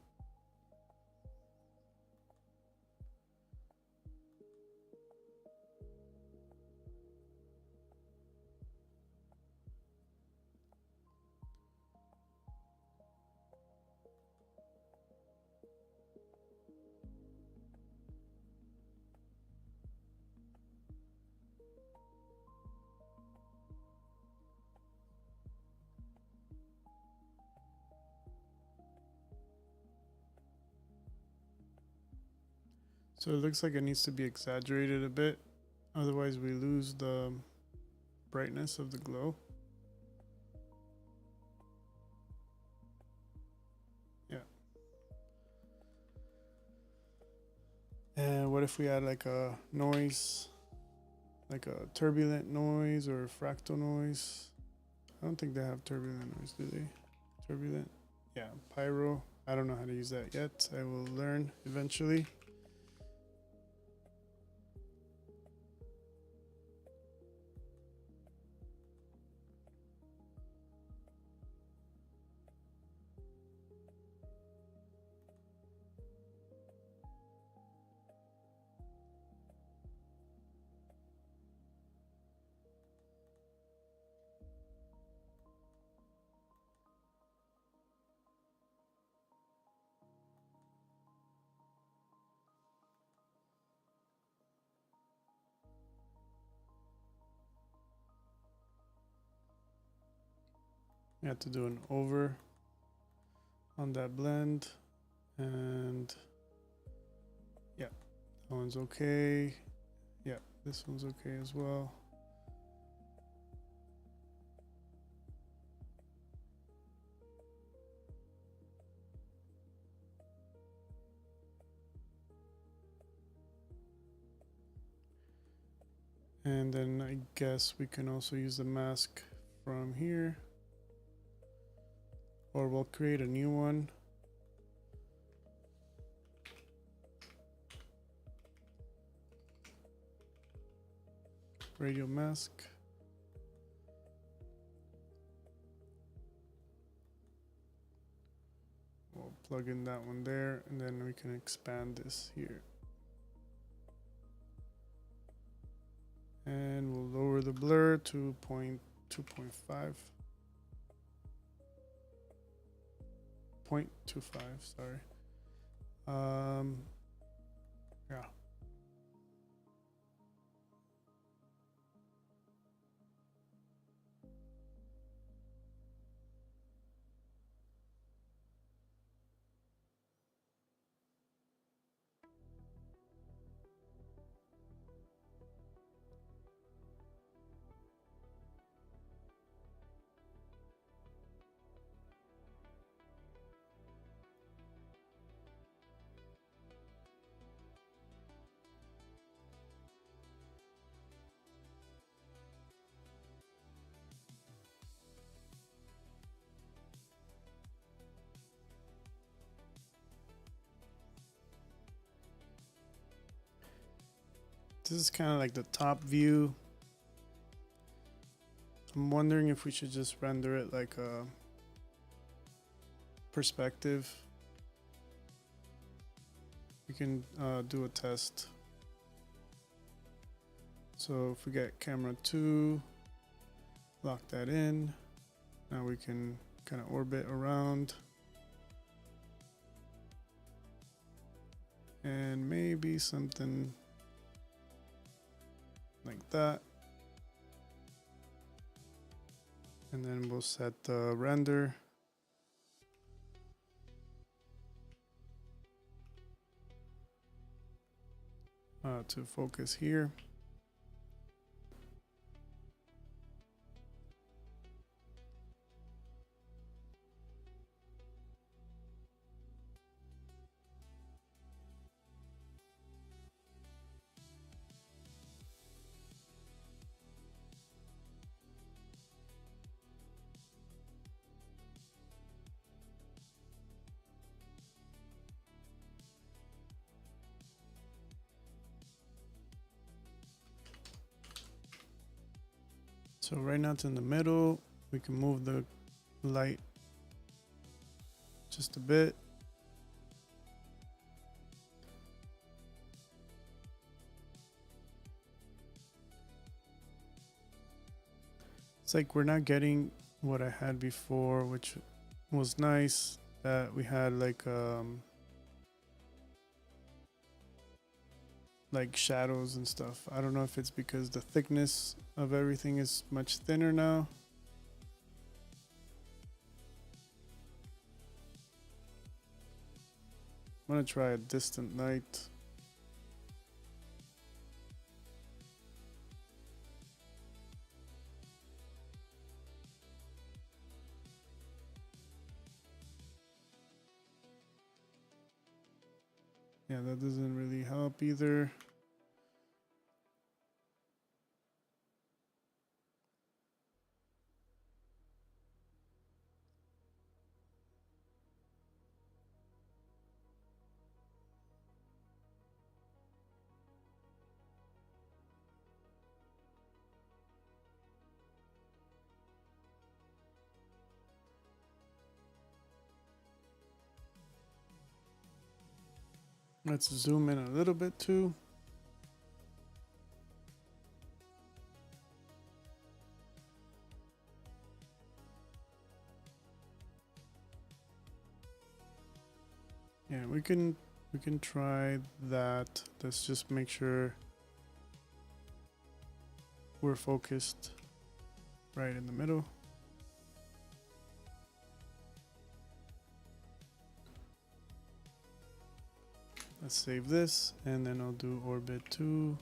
So it looks like it needs to be exaggerated a bit, otherwise we lose the brightness of the glow. Yeah. And what if we add like a noise, like a turbulent noise or fractal noise? I don't think they have turbulent noise, do they? Turbulent? Yeah, pyro. I don't know how to use that yet. I will learn eventually. You have to do an over on that blend, and yeah, that one's okay. Yeah, this one's okay as well. And then I guess we can also use the mask from here, or we'll create a new one. Radio mask. We'll plug in that one there, and then we can expand this here. And we'll lower the blur to 2.5. 0.25, sorry. Yeah. This is kind of like the top view. I'm wondering if we should just render it like a perspective. We can do a test. So if we get camera 2, lock that in. Now we can kind of orbit around. And maybe something like that. And then we'll set the render to focus here. So right now it's in the middle. We can move the light just a bit. It's like we're not getting what I had before, which was nice, that we had like shadows and stuff. I don't know if it's because the thickness of everything is much thinner now. I'm gonna try a distant light. Yeah, that doesn't really help either. Let's zoom in a little bit too. Yeah, we can try that. Let's just make sure we're focused right in the middle. Let's save this, and then I'll do orbit 2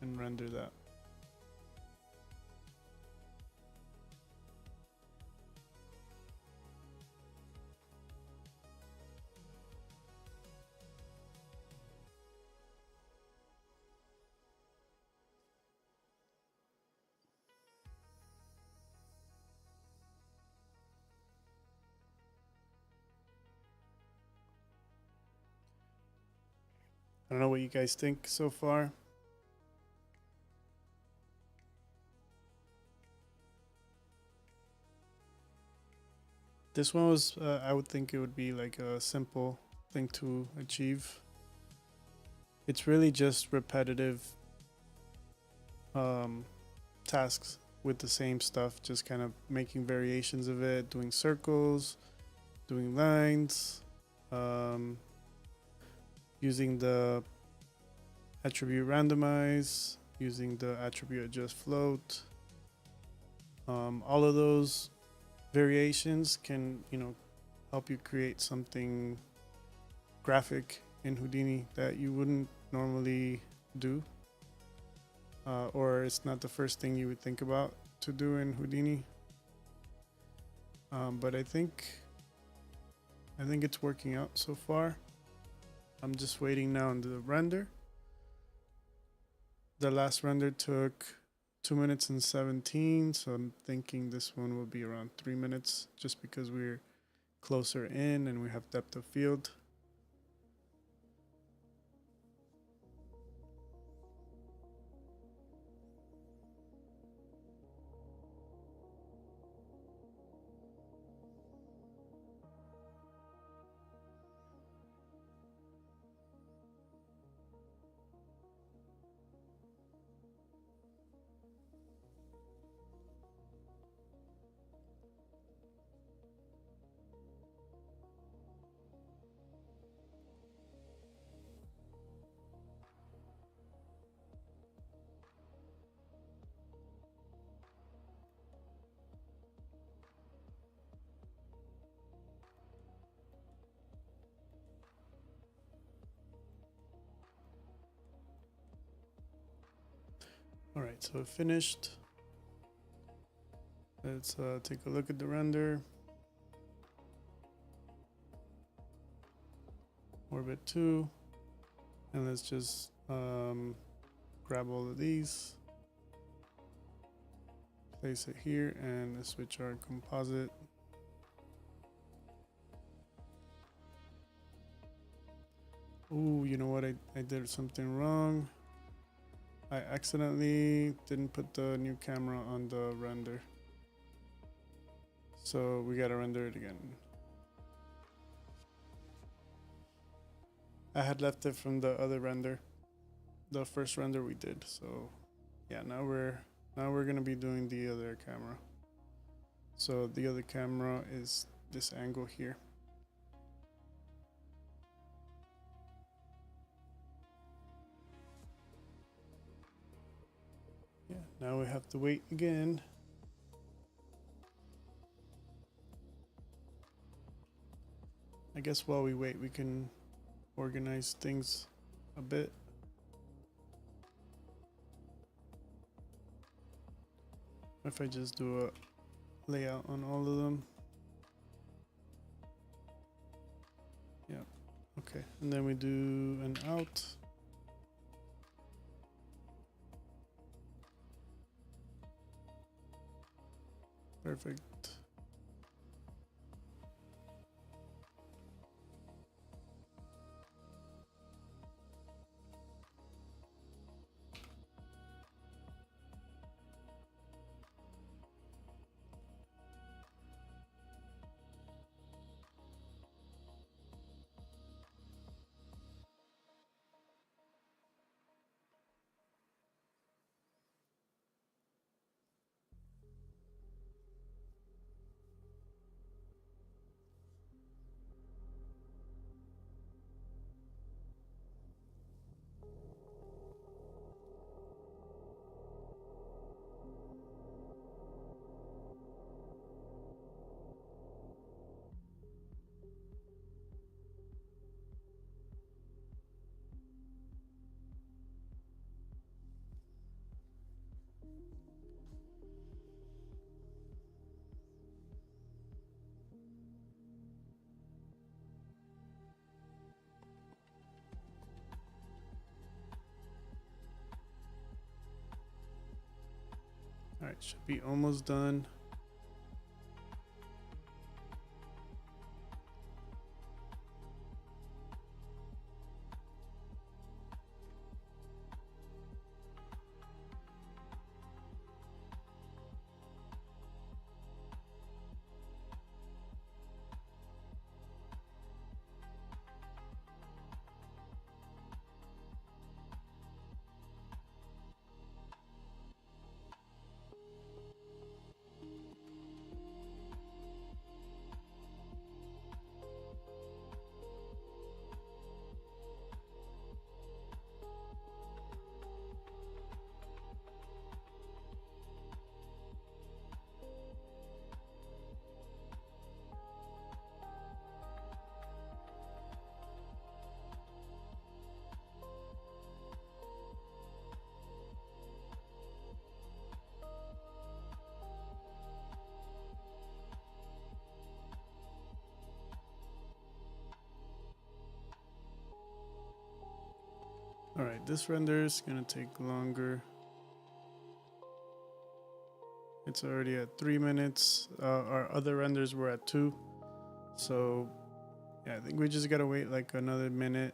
and render that. I don't know what you guys think so far. This one was, I would think it would be like a simple thing to achieve. It's really just repetitive tasks with the same stuff, just kind of making variations of it, doing circles, doing lines, using the attribute randomize, using the attribute adjust float. All of those variations can, help you create something graphic in Houdini that you wouldn't normally do, or it's not the first thing you would think about to do in Houdini. But I think it's working out so far. I'm just waiting now on the render. The last render took 2 minutes and 17, so I'm thinking this one will be around 3 minutes, just because we're closer in and we have depth of field. All right, so it finished. Let's take a look at the render. Orbit 2. And let's just grab all of these. Place it here, and let's switch our composite. Ooh, you know what? I did something wrong. I accidentally didn't put the new camera on the render. So we gotta render it again. I had left it from the other render, the first render we did. So yeah, now we're gonna be doing the other camera. So the other camera is this angle here. Yeah, now we have to wait again. I guess while we wait, we can organize things a bit. If I just do a layout on all of them. Yeah, okay. And then we do an out. Perfect. All right, should be almost done. All right, this render is gonna take longer. It's already at 3 minutes. Our other renders were at 2. So yeah, I think we just gotta wait like another minute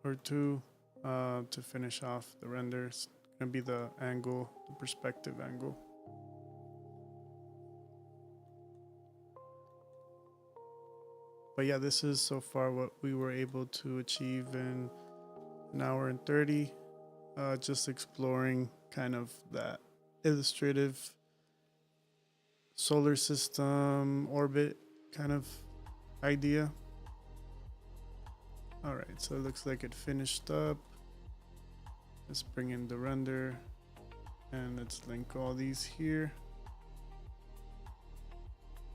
or 2 to finish off the render. It's gonna be the angle, the perspective angle. But yeah, this is so far what we were able to achieve in an hour and 30, just exploring kind of that illustrative solar system orbit kind of idea. All right, so it looks like it finished up. Let's bring in the render and let's link all these here.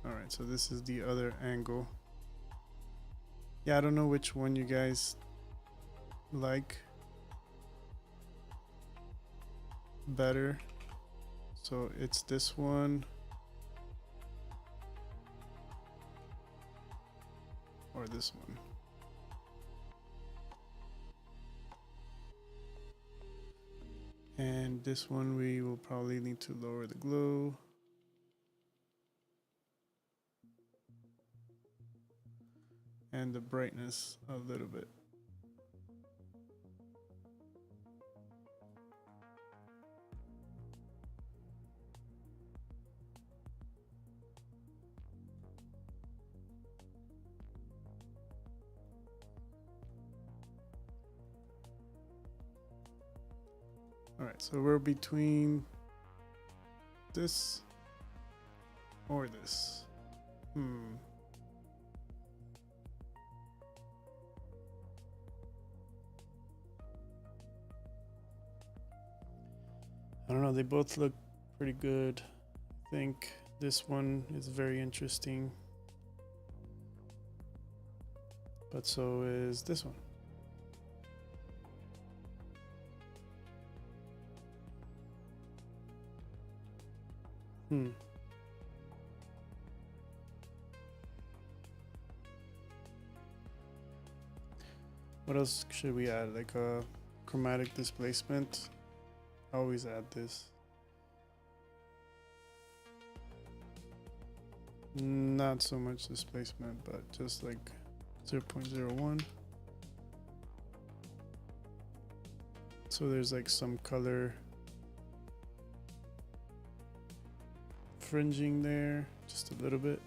All right, so this is the other angle. Yeah, I don't know which one you guys like better. So it's this one or this one. And this one we will probably need to lower the glow. And the brightness a little bit. All right, so we're between this or this. I don't know, they both look pretty good. I think this one is very interesting, but so is this one. What else should we add? Like a chromatic displacement. I always add this. Not so much displacement, but just like 0.01. So there's like some color fringing there, just a little bit.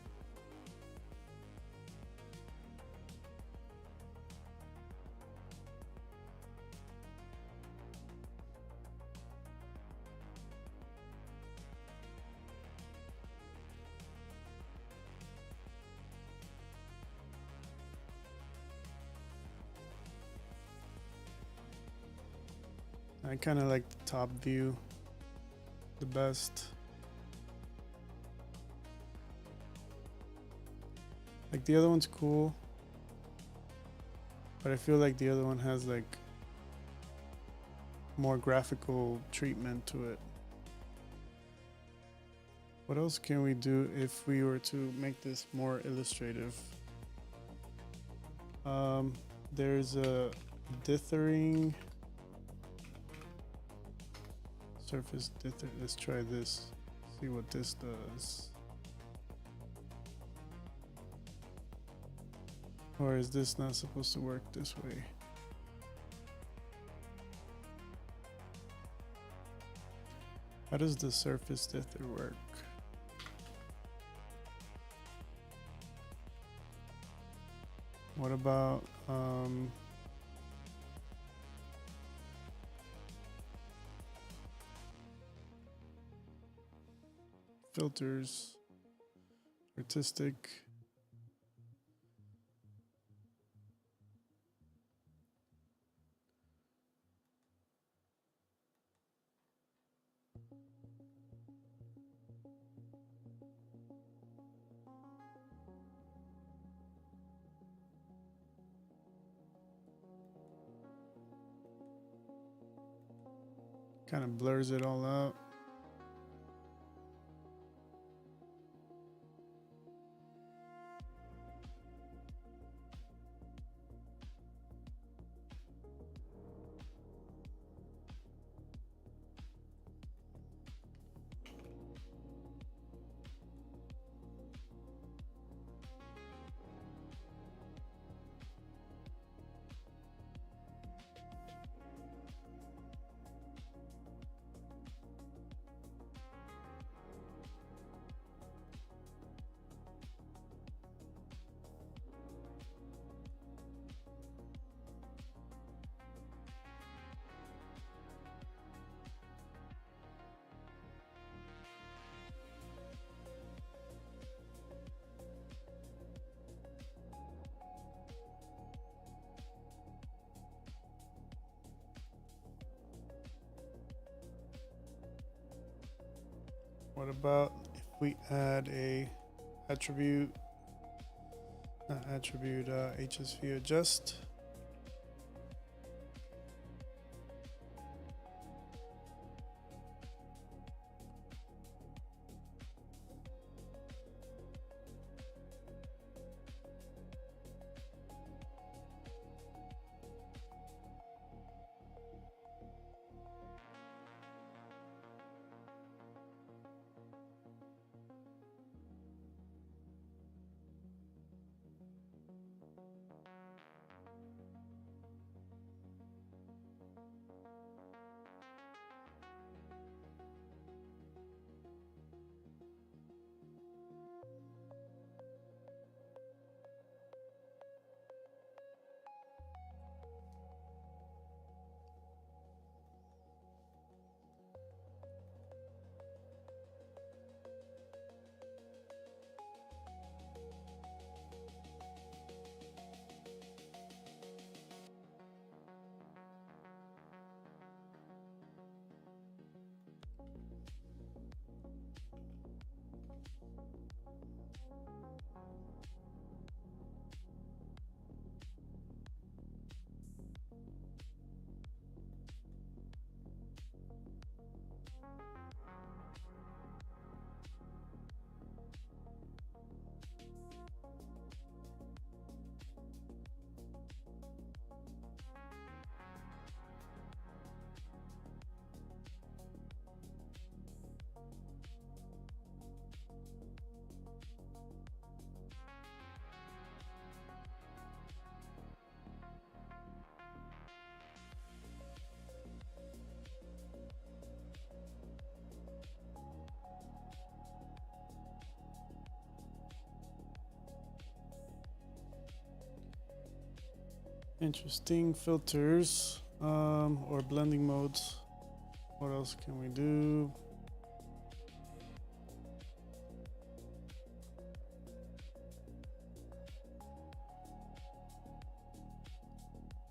I kind of like the top view the best. Like the other one's cool, but I feel like the other one has like more graphical treatment to it. What else can we do if we were to make this more illustrative? There's a dithering surface dither. Let's try this. See what this does. Or is this not supposed to work this way? How does the surface dither work? What about filters, artistic? Kind of blurs it all out. What about if we add a attribute, not attribute, HSV adjust? Interesting filters or blending modes. What else can we do?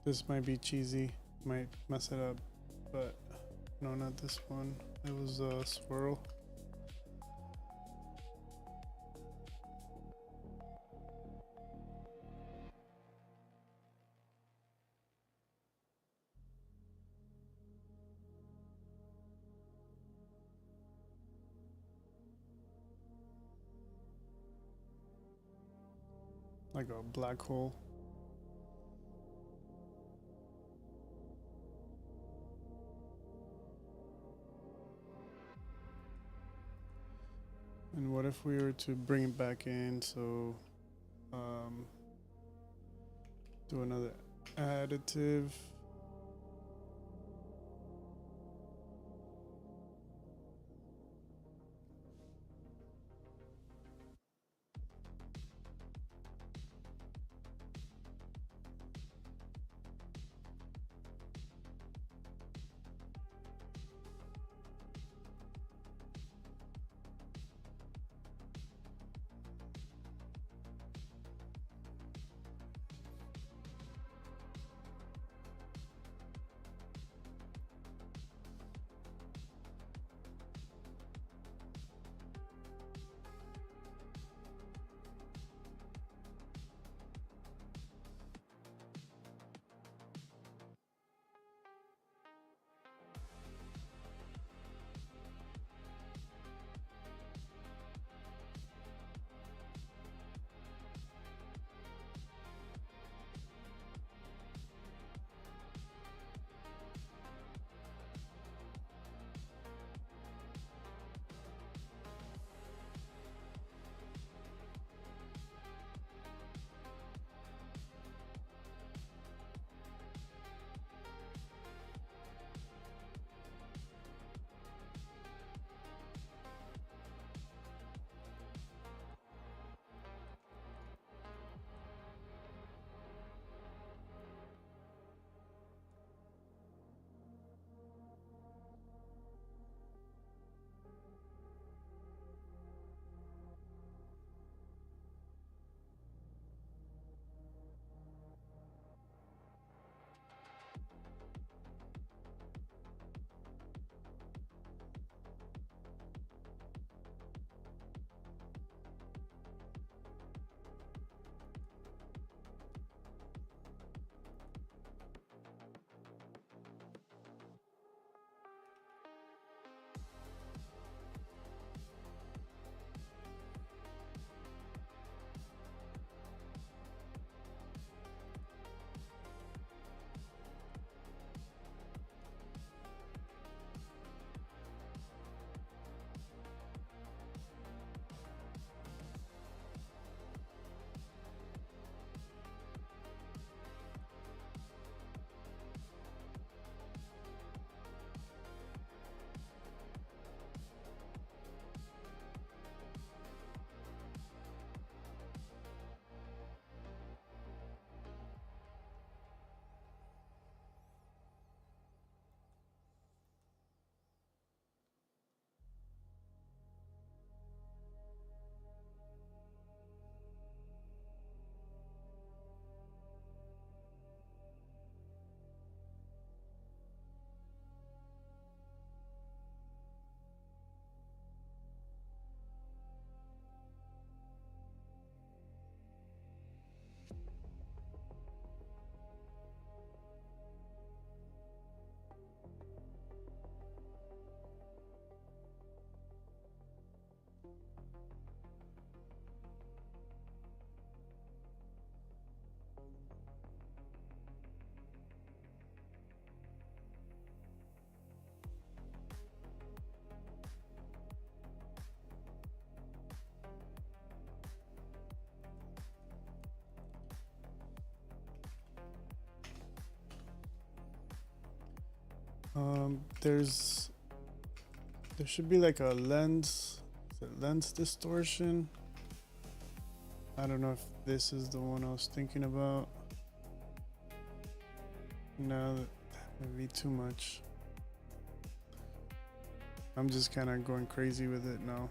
This might be cheesy, might mess it up, but no, not this one. It was a swirl. Like a black hole. And what if we were to bring it back in? So do another additive. There should be like a lens, lens distortion. I don't know if this is the one I was thinking about. No, that would be too much. I'm just kind of going crazy with it now.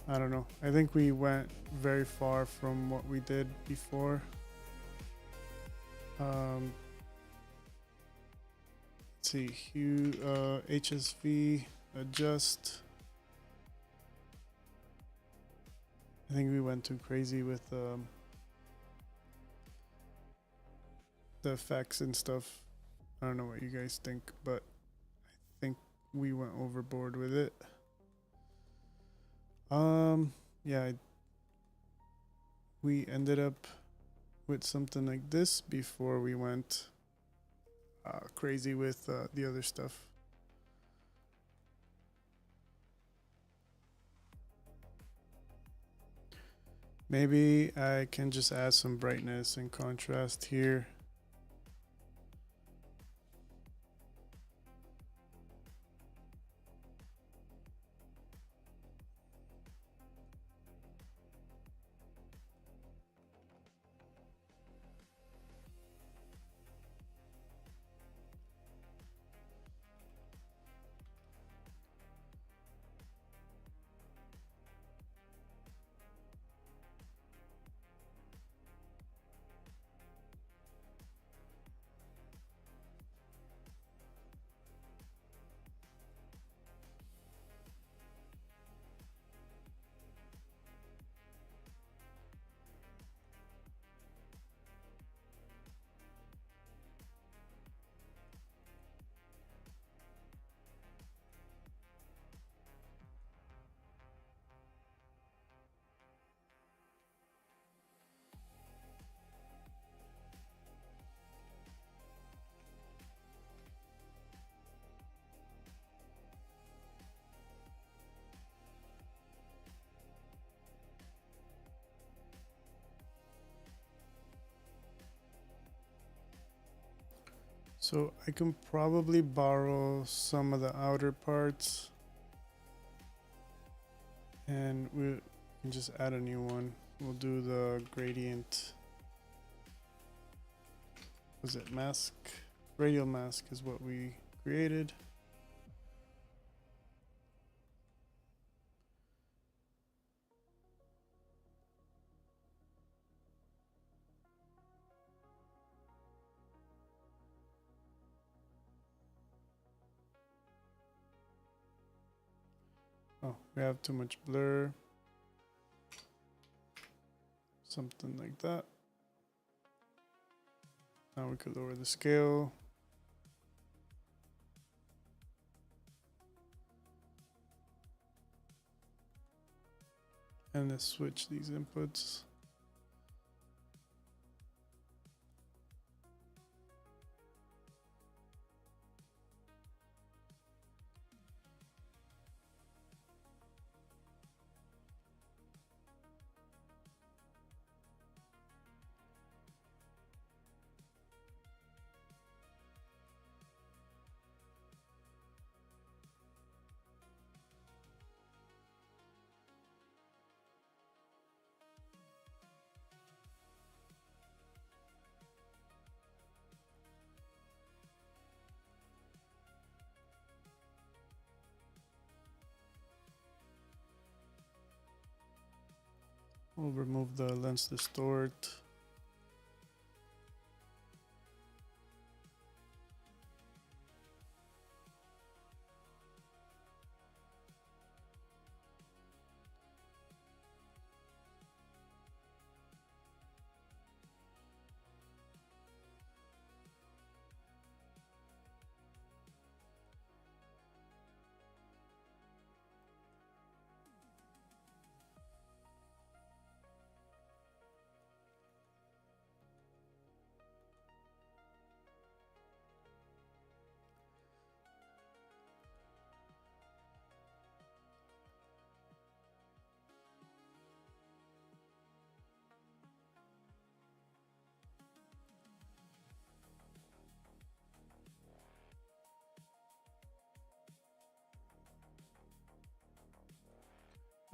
I don't know. I think we went very far from what we did before. Let's see, hue, HSV, adjust. I think we went too crazy with the effects and stuff. I don't know what you guys think, but I think we went overboard with it. Yeah, we ended up with something like this before we went crazy with the other stuff. Maybe I can just add some brightness and contrast here. So I can probably borrow some of the outer parts and we can just add a new one. We'll do the gradient. Was it mask? Radial mask is what we created. Oh, we have too much blur. Something like that. Now we could lower the scale. And let's switch these inputs. We'll remove the lens distort.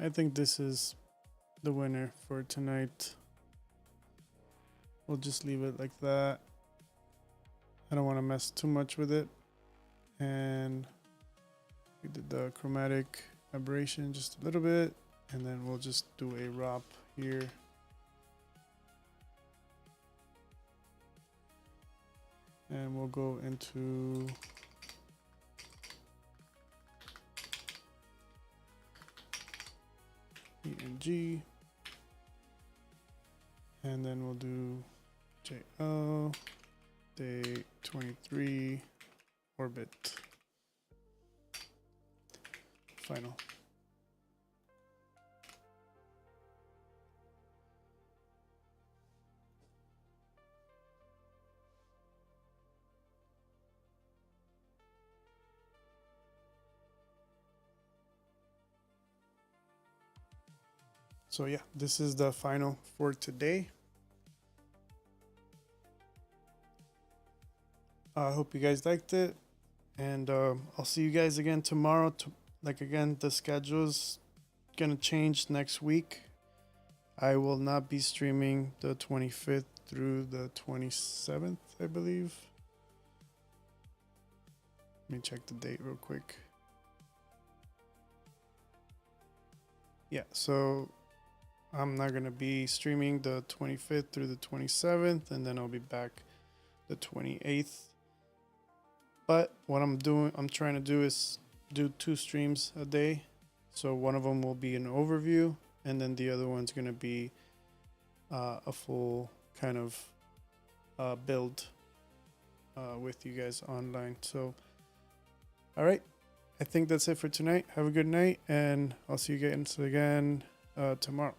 I think this is the winner for tonight. We'll just leave it like that. I don't want to mess too much with it. And we did the chromatic aberration just a little bit, and then we'll just do a ROP here. And we'll go into ENG, and then we'll do JL day 23 orbit final. So yeah, this is the final for today. I hope you guys liked it, and I'll see you guys again tomorrow. Again, the schedule's gonna change next week. I will not be streaming the 25th through the 27th, I believe. Let me check the date real quick. Yeah, so I'm not gonna be streaming the 25th through the 27th, and then I'll be back the 28th. But what I'm trying to do is do 2 streams a day. So one of them will be an overview, and then the other one's gonna be a full kind of build with you guys online. So, all right, I think that's it for tonight. Have a good night, and I'll see you guys again tomorrow.